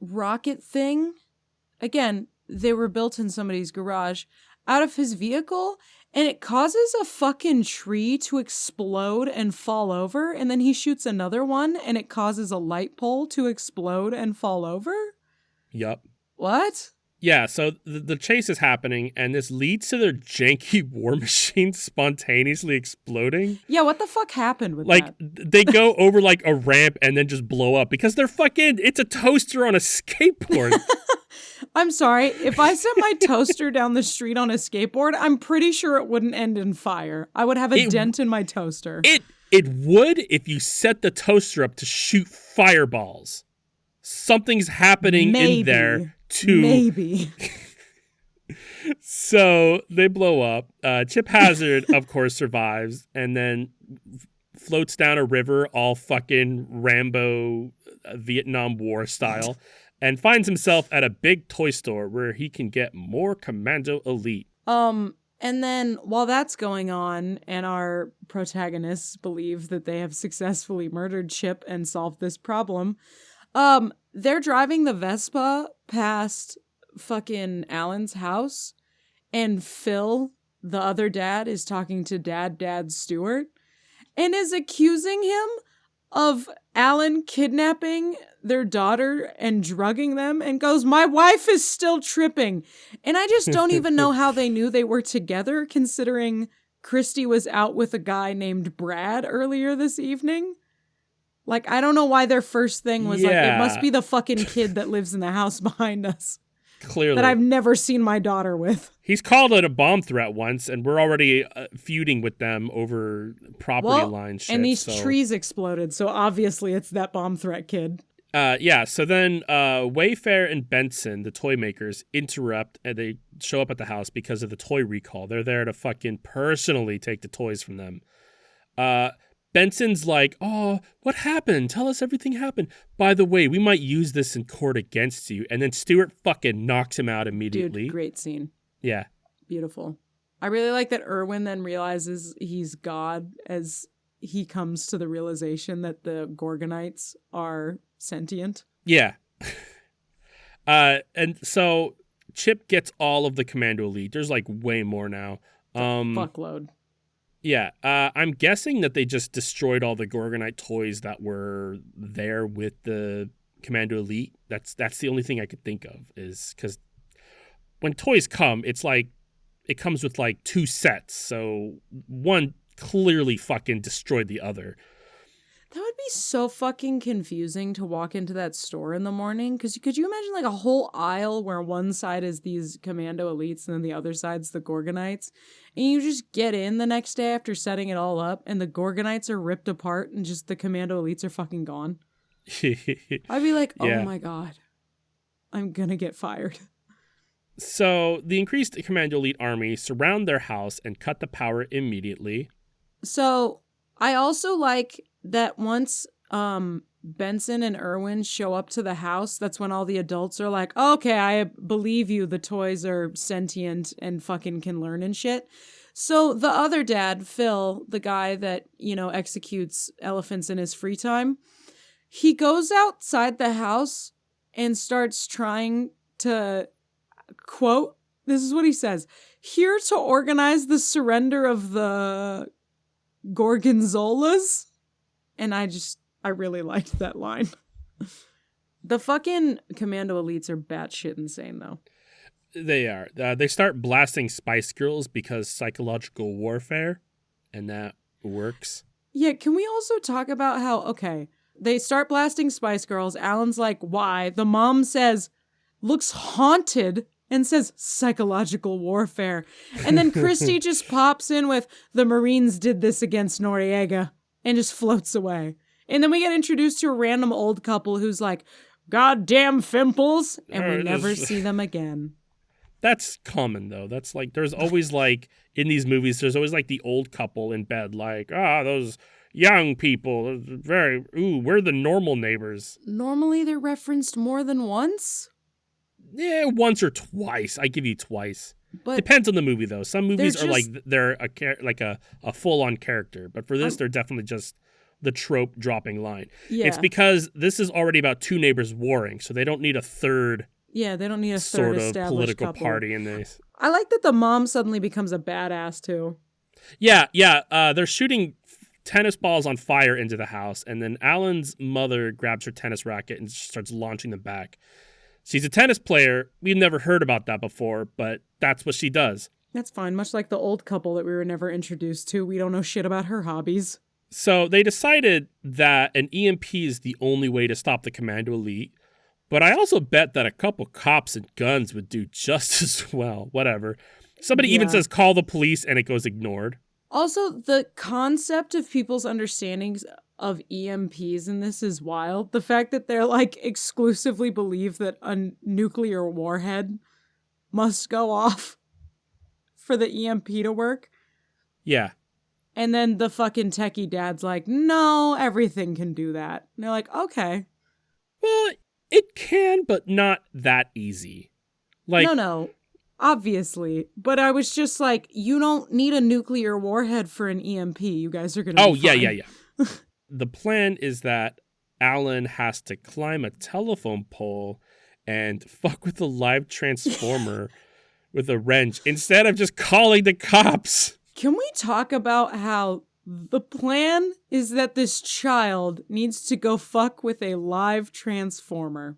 rocket thing. Again, they were built in somebody's garage out of his vehicle, and it causes a fucking tree to explode and fall over, and then he shoots another one and it causes a light pole to explode and fall over. Yup. What? Yeah, so the chase is happening, and this leads to their janky war machine spontaneously exploding. Yeah, what the fuck happened with Like, that? they go over, like, a ramp and then just blow up because they're fucking... It's a toaster on a skateboard. I'm sorry, if I sent my toaster down the street on a skateboard, I'm pretty sure it wouldn't end in fire. I would have a dent in my toaster. It would if you set the toaster up to shoot fireballs. Something's happening in there, too. Maybe. So they blow up. Chip Hazard, of course, survives and then floats down a river all fucking Rambo Vietnam War style and finds himself at a big toy store where he can get more Commando Elite. And then while that's going on and our protagonists believe that they have successfully murdered Chip and solved this problem, they're driving the Vespa past fucking Alan's house, and Phil, the other dad, is talking to Dad Stewart and is accusing him of Alan kidnapping their daughter and drugging them, and goes, "My wife is still tripping." And I just don't even know how they knew they were together, considering Christy was out with a guy named Brad earlier this evening. Like, I don't know why their first thing was like, it must be the fucking kid that lives in the house behind us. Clearly. That I've never seen my daughter with. He's called it a bomb threat once, and we're already feuding with them over property line shit. And these trees exploded, so obviously it's that bomb threat kid. Yeah, so then Wayfair and Benson, the toy makers, interrupt, and they show up at the house because of the toy recall. They're there to fucking personally take the toys from them. Benson's like, "Oh, what happened? Tell us everything happened. By the way, we might use this in court against you." And then Stewart fucking knocks him out immediately. Dude, great scene. Yeah. Beautiful. I really like that Irwin then realizes he's God as he comes to the realization that the Gorgonites are sentient. Yeah. And so Chip gets all of the Commando Elite. There's like way more now. Fuckload. Yeah, I'm guessing that they just destroyed all the Gorgonite toys that were there with the Commando Elite. That's the only thing I could think of, is because when toys come, it's like it comes with like 2 sets. So one clearly fucking destroyed the other. That would be so fucking confusing to walk into that store in the morning. Because could you imagine like a whole aisle where one side is these commando elites and then the other side's the Gorgonites? And you just get in the next day after setting it all up and the Gorgonites are ripped apart and just the commando elites are fucking gone. I'd be like, oh my God, I'm gonna get fired. So the increased commando elite army surround their house and cut the power immediately. So I also like that once Benson and Irwin show up to the house, that's when all the adults are like, okay, I believe you, the toys are sentient and fucking can learn and shit. So the other dad, Phil, the guy that, you know, executes elephants in his free time, he goes outside the house and starts trying to, quote, this is what he says, here to organize the surrender of the Gorgonzolas. And I really liked that line. The fucking commando elites are batshit insane, though. They are. They start blasting Spice Girls because psychological warfare, and that works. Yeah, can we also talk about how, okay, they start blasting Spice Girls. Alan's like, why? The mom says, looks haunted, and says psychological warfare. And then Christy just pops in with, the Marines did this against Noriega, and just floats away. And then we get introduced to a random old couple who's like, goddamn Fimples, and we never see them again. That's common, though. That's like, there's always like, in these movies, there's always like the old couple in bed, like, those young people, we're the normal neighbors. Normally they're referenced more than once? Yeah, once or twice. I give you twice. But depends on the movie, though. Some movies are like, they're a full-on character, but for this, they're definitely just the trope dropping line. Yeah. It's because this is already about two neighbors warring, so they don't need a third. Yeah, they don't need a sort third of political couple. party in this. I like that the mom suddenly becomes a badass too. Yeah. They're shooting tennis balls on fire into the house, and then Alan's mother grabs her tennis racket and starts launching them back. She's a tennis player. We've never heard about that before, but that's what she does. That's fine. Much like the old couple that we were never introduced to. We don't know shit about her hobbies. So they decided that an EMP is the only way to stop the commando elite. But I also bet that a couple cops and guns would do just as well. Whatever. Somebody even says call the police and it goes ignored. Also, the concept of people's understandings of EMPs in this is wild. The fact that they're like exclusively believe that a nuclear warhead must go off for the EMP to work. Yeah. And then the fucking techie dad's like, no, everything can do that. And they're like, okay. Well, it can, but not that easy. Like, No, obviously. But I was just like, you don't need a nuclear warhead for an EMP. You guys are going to be fine. Yeah. The plan is that Alan has to climb a telephone pole and fuck with a live transformer with a wrench instead of just calling the cops. Can we talk about how the plan is that this child needs to go fuck with a live transformer?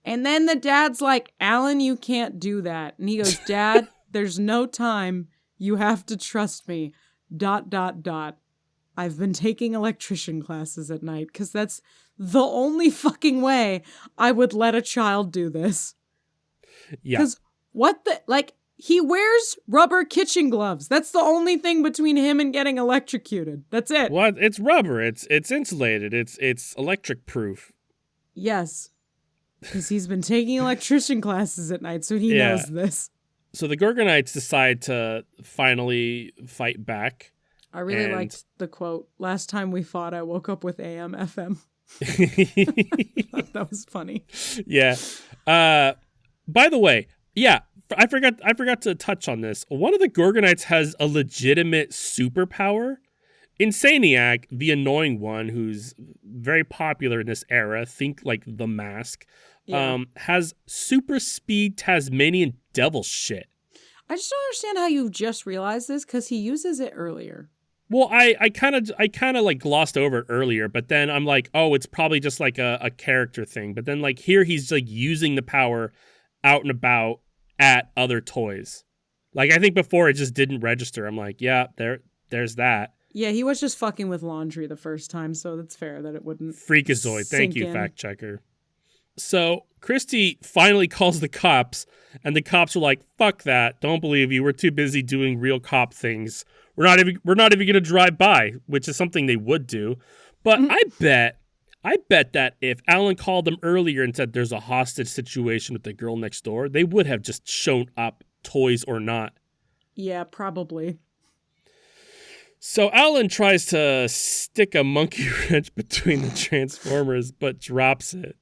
And then the dad's like, Alan, you can't do that. And he goes, Dad, there's no time. You have to trust me. ... I've been taking electrician classes at night because that's the only fucking way I would let a child do this. Yeah. Because he wears rubber kitchen gloves. That's the only thing between him and getting electrocuted. That's it. What? It's rubber. It's insulated. It's electric proof. Yes. Because he's been taking electrician classes at night, so he knows this. So the Gorgonites decide to finally fight back. I really liked the quote, last time we fought, I woke up with AM, FM. That was funny. Yeah. By the way, I forgot to touch on this. One of the Gorgonites has a legitimate superpower. Insaniac, the annoying one who's very popular in this era, think like The Mask, has super speed Tasmanian devil shit. I just don't understand how you just realized this because he uses it earlier. Well, I kind of like glossed over it earlier, but then I'm like, oh, it's probably just like a character thing. But then like here he's like using the power out and about at other toys. Like I think before it just didn't register. I'm like, yeah, there's that. Yeah, he was just fucking with laundry the first time, so that's fair that it wouldn't Freakazoid. Thank sink you, in. fact checker. So Christy finally calls the cops, and the cops are like, "Fuck that! Don't believe you. We're too busy doing real cop things. We're not even going to drive by," which is something they would do. But I bet that if Alan called them earlier and said there's a hostage situation with the girl next door, they would have just shown up, toys or not. Yeah, probably. So Alan tries to stick a monkey wrench between the transformers, but drops it.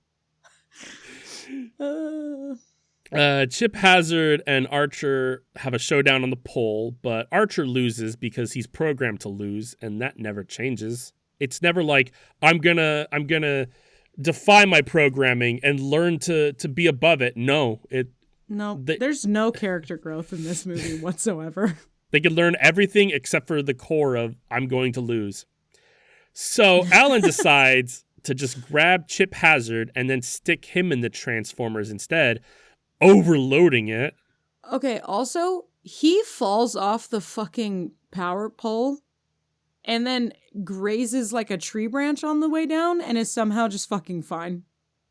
Chip Hazard and Archer have a showdown on the pole, but Archer loses because he's programmed to lose, and that never changes. It's never like I'm gonna defy my programming and learn to be above it. No, there's no character growth in this movie whatsoever. They can learn everything except for the core of I'm going to lose. So Alan decides to just grab Chip Hazard and then stick him in the Transformers instead, overloading it. Okay, also, he falls off the fucking power pole and then grazes like a tree branch on the way down and is somehow just fucking fine.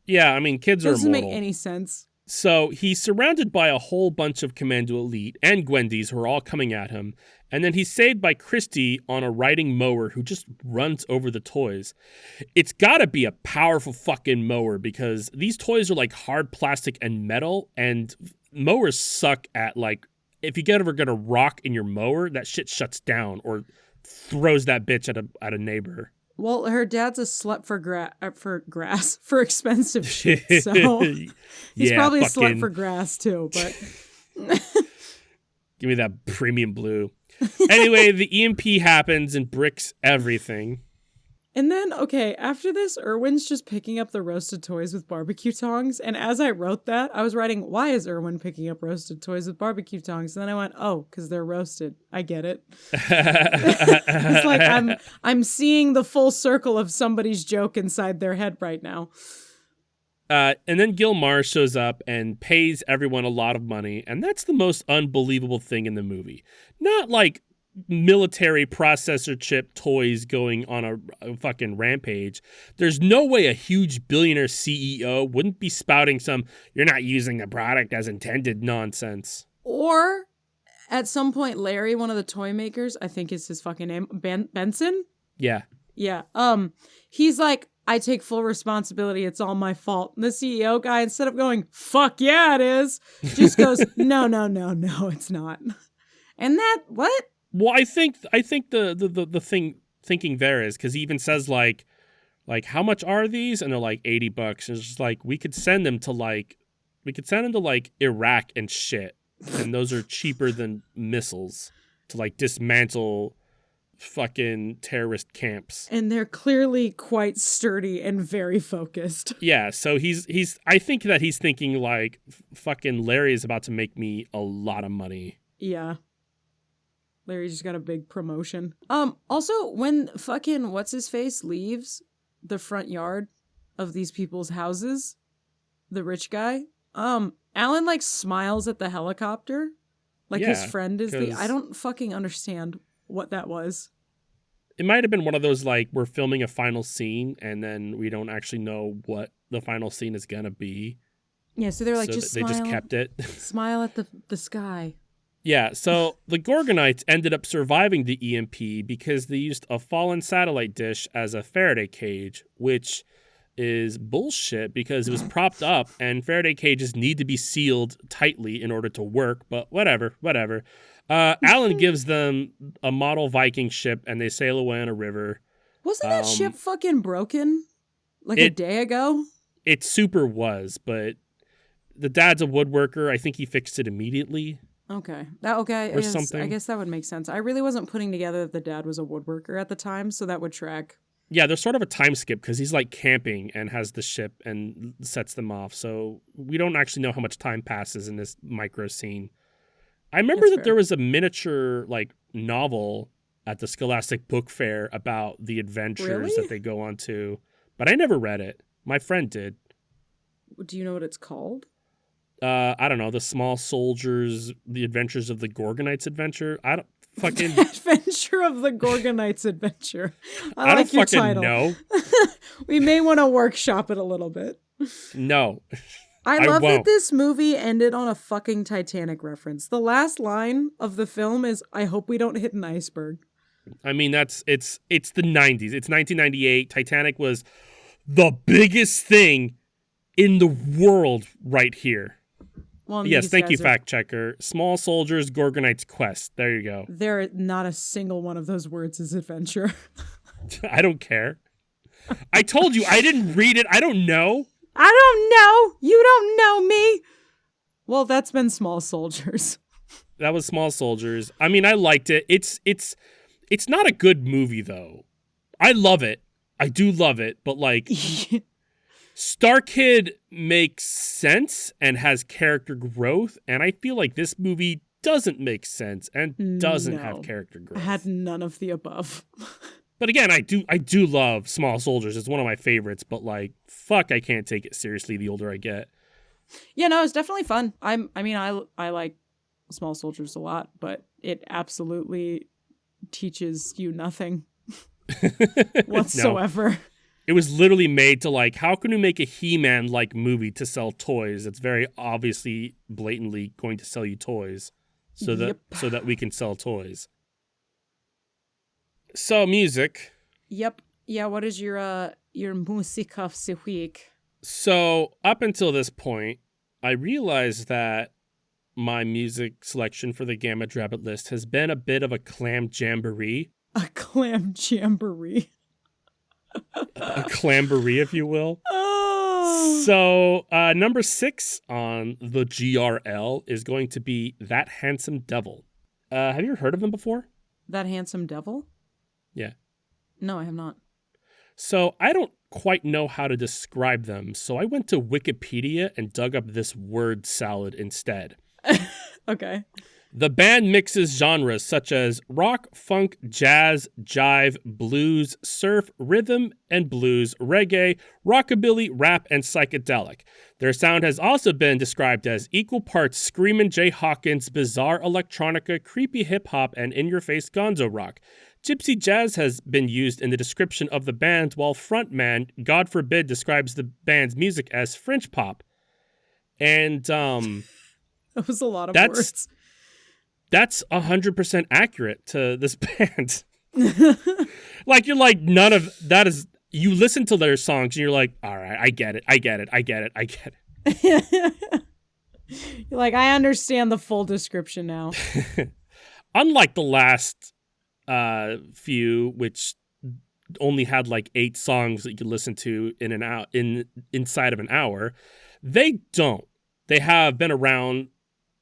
Yeah, I mean, kids are immortal. Doesn't make any sense. So he's surrounded by a whole bunch of Commando Elite and Gwendys who are all coming at him. And then he's saved by Christy on a riding mower who just runs over the toys. It's gotta be a powerful fucking mower because these toys are like hard plastic and metal, and mowers suck at like, if you ever get a rock in your mower, that shit shuts down or throws that bitch at a neighbor. Well, her dad's a slut for expensive shit, so he's probably a slut for grass too, but... Give me that premium blue. Anyway, the EMP happens and bricks everything. And then, okay, after this, Irwin's just picking up the roasted toys with barbecue tongs. And as I wrote that, I was writing, why is Irwin picking up roasted toys with barbecue tongs? And then I went, oh, because they're roasted. I get it. It's like I'm seeing the full circle of somebody's joke inside their head right now. And then Gilmar shows up and pays everyone a lot of money. And that's the most unbelievable thing in the movie. Not like military processor chip toys going on a fucking rampage. There's no way a huge billionaire CEO wouldn't be spouting some "you're not using the product as intended" nonsense. Or at some point, Larry, one of the toy makers, I think is his fucking name, Benson? Yeah. Yeah. He's like, I take full responsibility. It's all my fault. And the CEO guy, instead of going, fuck yeah, it is, just goes, no, it's not. And that, what? Well, I think the thing thinking there is because he even says like how much are these? And they're like $80. And it's just like we could send them to like Iraq and shit, and those are cheaper than missiles to like dismantle fucking terrorist camps. And they're clearly quite sturdy and very focused. Yeah, so he's I think that he's thinking like fucking Larry is about to make me a lot of money. Yeah. Larry just got a big promotion. Also, when fucking what's-his-face leaves the front yard of these people's houses, the rich guy, Alan, like, smiles at the helicopter. Like, his friend is I don't fucking understand what that was. It might have been one of those, like, we're filming a final scene, and then we don't actually know what the final scene is gonna be. Yeah, so they're like, so just they smile, just kept it. Smile at the sky. Yeah, so the Gorgonites ended up surviving the EMP because they used a fallen satellite dish as a Faraday cage, which is bullshit because it was propped up and Faraday cages need to be sealed tightly in order to work, but whatever. Alan gives them a model Viking ship and they sail away on a river. Wasn't that ship fucking broken a day ago? It super was, but the dad's a woodworker. I think he fixed it immediately. Okay. Something. I guess that would make sense. I really wasn't putting together that the dad was a woodworker at the time, so that would track. Yeah, there's sort of a time skip because he's like camping and has the ship and sets them off. So we don't actually know how much time passes in this micro scene. I remember that there was a miniature like novel at the Scholastic Book Fair about the adventures that they go on to, but I never read it. My friend did. Do you know what it's called? I don't know, The Small Soldiers, The Adventures of the Gorgonites Adventure. Fucking Adventure of the Gorgonites Adventure. I like don't your fucking title. know. We may want to workshop it a little bit. No. I love that won't. this movie ended on a fucking Titanic reference. The last line of the film is, "I hope we don't hit an iceberg." I mean, it's the 90s. It's 1998. Titanic was the biggest thing in the world right here. Well, Yes, thank you, fact checker. Small Soldiers, Gorgonite's Quest. There you go. There, not a single one of those words is adventure. I don't care. I told you I didn't read it. I don't know. I don't know. You don't know me. Well, that's been Small Soldiers. That was Small Soldiers. I mean, I liked it. It's not a good movie though. I love it. I do love it, but like Star Kid makes sense and has character growth, and I feel like this movie doesn't make sense and doesn't have character growth. I had none of the above. But again, I do love Small Soldiers. It's one of my favorites, but like, fuck, I can't take it seriously the older I get. Yeah, no, it's definitely fun. I like Small Soldiers a lot, but it absolutely teaches you nothing whatsoever. No. It was literally made to like, how can we make a He-Man like movie to sell toys? It's very obviously, blatantly going to sell you toys, so that we can sell toys. So music. Yep. Yeah. What is your Musik of the week? So up until this point, I realized that my music selection for the Gamma Rabbit list has been a bit of a clam jamboree. A clam jamboree. A clamboree, if you will. Oh. So number 6 on the GRL is going to be That Handsome Devil. Have you ever heard of them before? That Handsome Devil? Yeah. No, I have not. So I don't quite know how to describe them, so I went to Wikipedia and dug up this word salad instead. Okay. The band mixes genres such as rock, funk, jazz, jive, blues, surf, rhythm and blues, reggae, rockabilly, rap, and psychedelic. Their sound has also been described as equal parts Screamin' Jay Hawkins, bizarre electronica, creepy hip-hop, and in-your-face gonzo rock. Gypsy jazz has been used in the description of the band, while frontman, God forbid, describes the band's music as French pop. And, that was a lot of words. That's 100% accurate to this band. Like, you're like, none of that is, you listen to their songs and you're like, all right, I get it. You're like, I understand the full description now. Unlike the last few, which only had like 8 songs that you could listen to inside of an hour, they don't. They have been around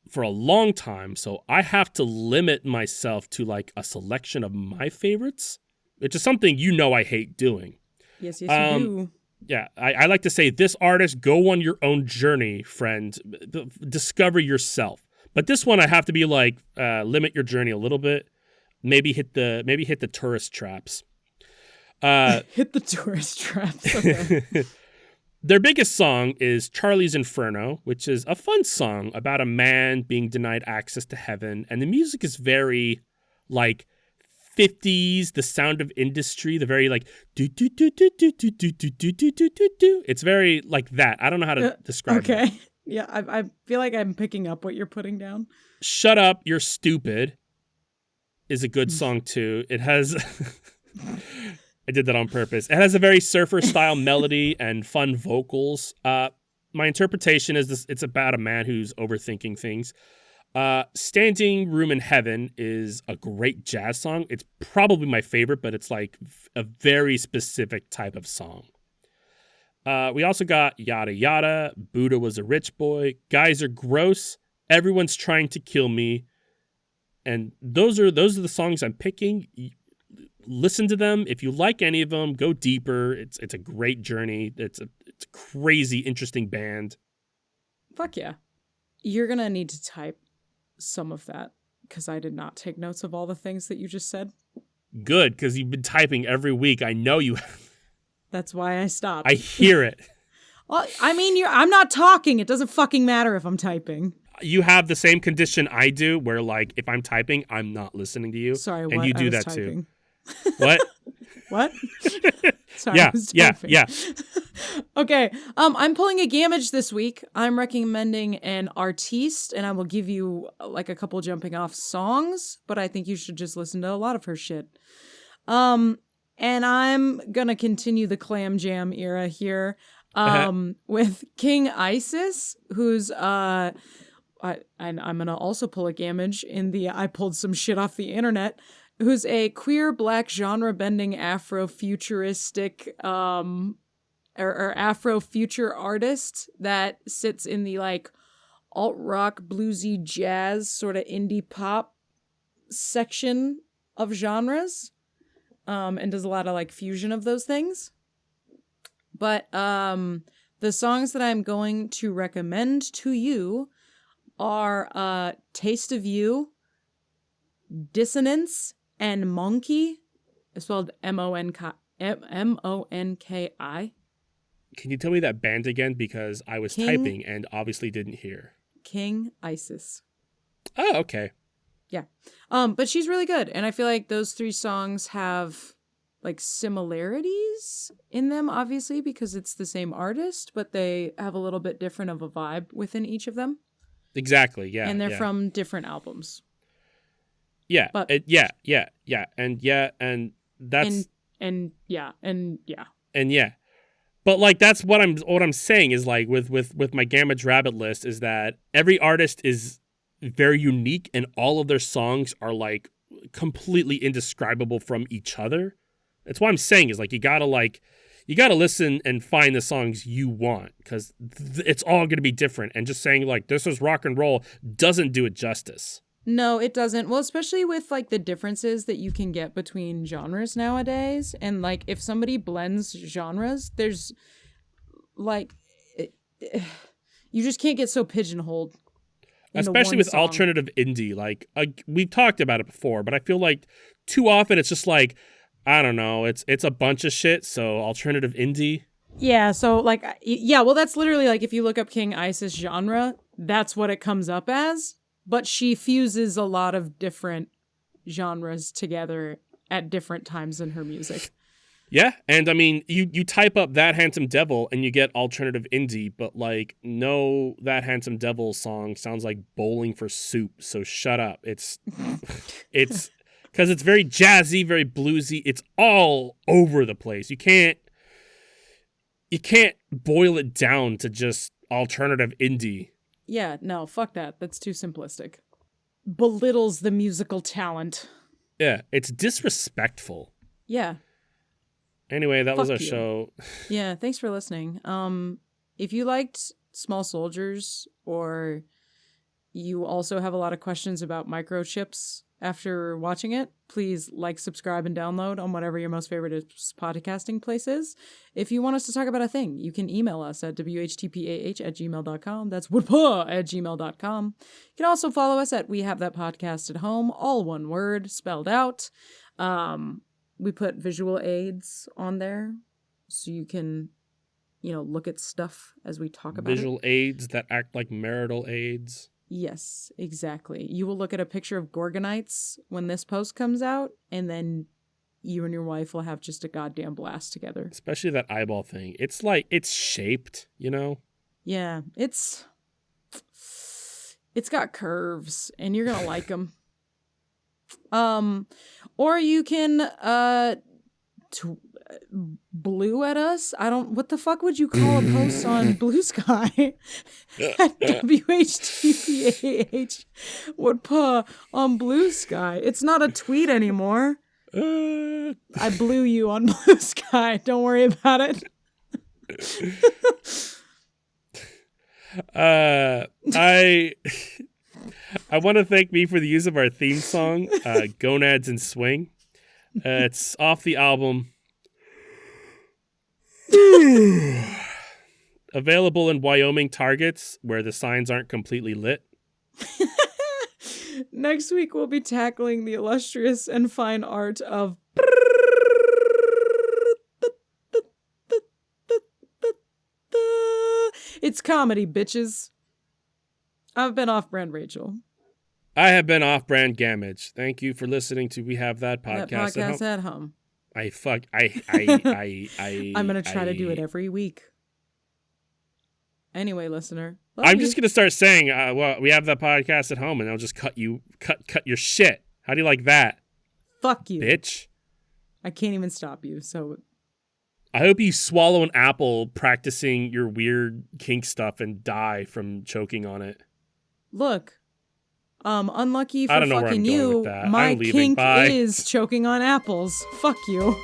for a long time, so I have to limit myself to like a selection of my favorites, which is something I hate doing. Yes, you do. Yeah, I like to say, this artist, go on your own journey, friend. Discover yourself. But this one, I have to be like, limit your journey a little bit. Maybe hit the tourist traps. Hit the tourist traps. Okay. Their biggest song is Charlie's Inferno, which is a fun song about a man being denied access to heaven. And the music is very like 50s, the Sound of Industry, the very like do do do do do do do do do do do do do. It's very like that. I don't know how to describe it. Okay. Yeah, I feel like I'm picking up what you're putting down. Shut Up, You're Stupid is a good song too. It has I did that on purpose. It has a very surfer-style melody and fun vocals. My interpretation is this: it's about a man who's overthinking things. Standing Room in Heaven is a great jazz song. It's probably my favorite, but it's like a very specific type of song. We also got Yada Yada, Buddha Was a Rich Boy, Guys Are Gross, Everyone's Trying to Kill Me. And those are the songs I'm picking. Listen to them. If you like any of them, go deeper. It's a great journey. It's a crazy, interesting band. Fuck yeah. You're going to need to type some of that because I did not take notes of all the things that you just said. Good, because you've been typing every week. I know you have. That's why I stopped. I hear it. Well, I mean, I'm not talking. It doesn't fucking matter if I'm typing. you have the same condition I do, where like if I'm typing, I'm not listening to you. Sorry, what? And you I do was that typing. too. What? What? Sorry, I was typing. Yeah. Okay, I'm pulling a gamage this week. I'm recommending an artiste, and I will give you like a couple jumping off songs, but I think you should just listen to a lot of her shit. And I'm gonna continue the clam jam era here, with King Isis, who's I'm gonna also pull a gamage in the I pulled some shit off the internet, who's a queer black genre bending Afrofuturistic or Afrofuture artist that sits in the like alt rock, bluesy jazz, sort of indie pop section of genres. And does a lot of like fusion of those things. But the songs that I'm going to recommend to you are Taste of You, Dissonance, and Monkey, spelled Monki. Can you tell me that band again? Because I was typing and obviously didn't hear. King Isis. Oh, okay. Yeah. But she's really good. And I feel like those three songs have like similarities in them, obviously, because it's the same artist, but they have a little bit different of a vibe within each of them. Exactly. Yeah. And they're from different albums. Yeah. But And that's and yeah. But like that's what I'm saying is like with my Gamage Rabbit list is that every artist is very unique and all of their songs are like completely indescribable from each other. That's what I'm saying is like you gotta listen and find the songs you want, because it's all gonna be different, and just saying like this is rock and roll doesn't do it justice. No, it doesn't. Well, especially with like the differences that you can get between genres nowadays. And like if somebody blends genres, there's like you just can't get so pigeonholed. Especially with alternative indie. Like we've talked about it before, but I feel like too often it's just like, I don't know, it's a bunch of shit, so alternative indie. Yeah, so like yeah, well that's literally like if you look up King Isis genre, that's what it comes up as. But she fuses a lot of different genres together at different times in her music. Yeah, and I mean, you type up That Handsome Devil and you get alternative indie, but like, no, That Handsome Devil song sounds like Bowling for Soup, so shut up. It's because it's very jazzy, very bluesy. It's all over the place. You can't boil it down to just alternative indie. Yeah, no, fuck that. That's too simplistic. Belittles the musical talent. Yeah, it's disrespectful. Yeah. Anyway, that was our you. show. Yeah, thanks for listening. If you liked Small Soldiers, or you also have a lot of questions about microchips after watching it, please like, subscribe, and download on whatever your most favorite podcasting place is. If you want us to talk about a thing, you can email us at whtpah@gmail.com. That's woodpaw@gmail.com. You can also follow us at We Have That Podcast at Home, all one word, spelled out. We put visual aids on there so you can, look at stuff as we talk about visual aids that act like marital aids. Yes, exactly. You will look at a picture of Gorgonites when this post comes out, and then you and your wife will have just a goddamn blast together. Especially that eyeball thing. It's like, it's shaped, Yeah, it's got curves, and you're gonna like them. Or you can blue at us. What the fuck would you call a post on Blue Sky? At WHTPAH Woodpaw on Blue Sky. It's not a tweet anymore. I blew you on Blue Sky. Don't worry about it. I want to thank me for the use of our theme song, Gonads and Swing. It's off the album. Available in Wyoming Targets, where the signs aren't completely lit. Next week, we'll be tackling the illustrious and fine art of... It's comedy, bitches. I've been Off-Brand Rachel. I have been Off-Brand Gamage. Thank you for listening to We Have That Podcast, That podcast at home. I'm going to try to do it every week. Anyway, listener. I'm just going to start saying, well, we have that podcast at home, and I'll just cut your shit. How do you like that? Fuck you. Bitch. I can't even stop you, so... I hope you swallow an apple practicing your weird kink stuff and die from choking on it. Look, unlucky for I don't know fucking where I'm going you, with that. my I'm leaving. kink Bye. is choking on apples. Fuck you.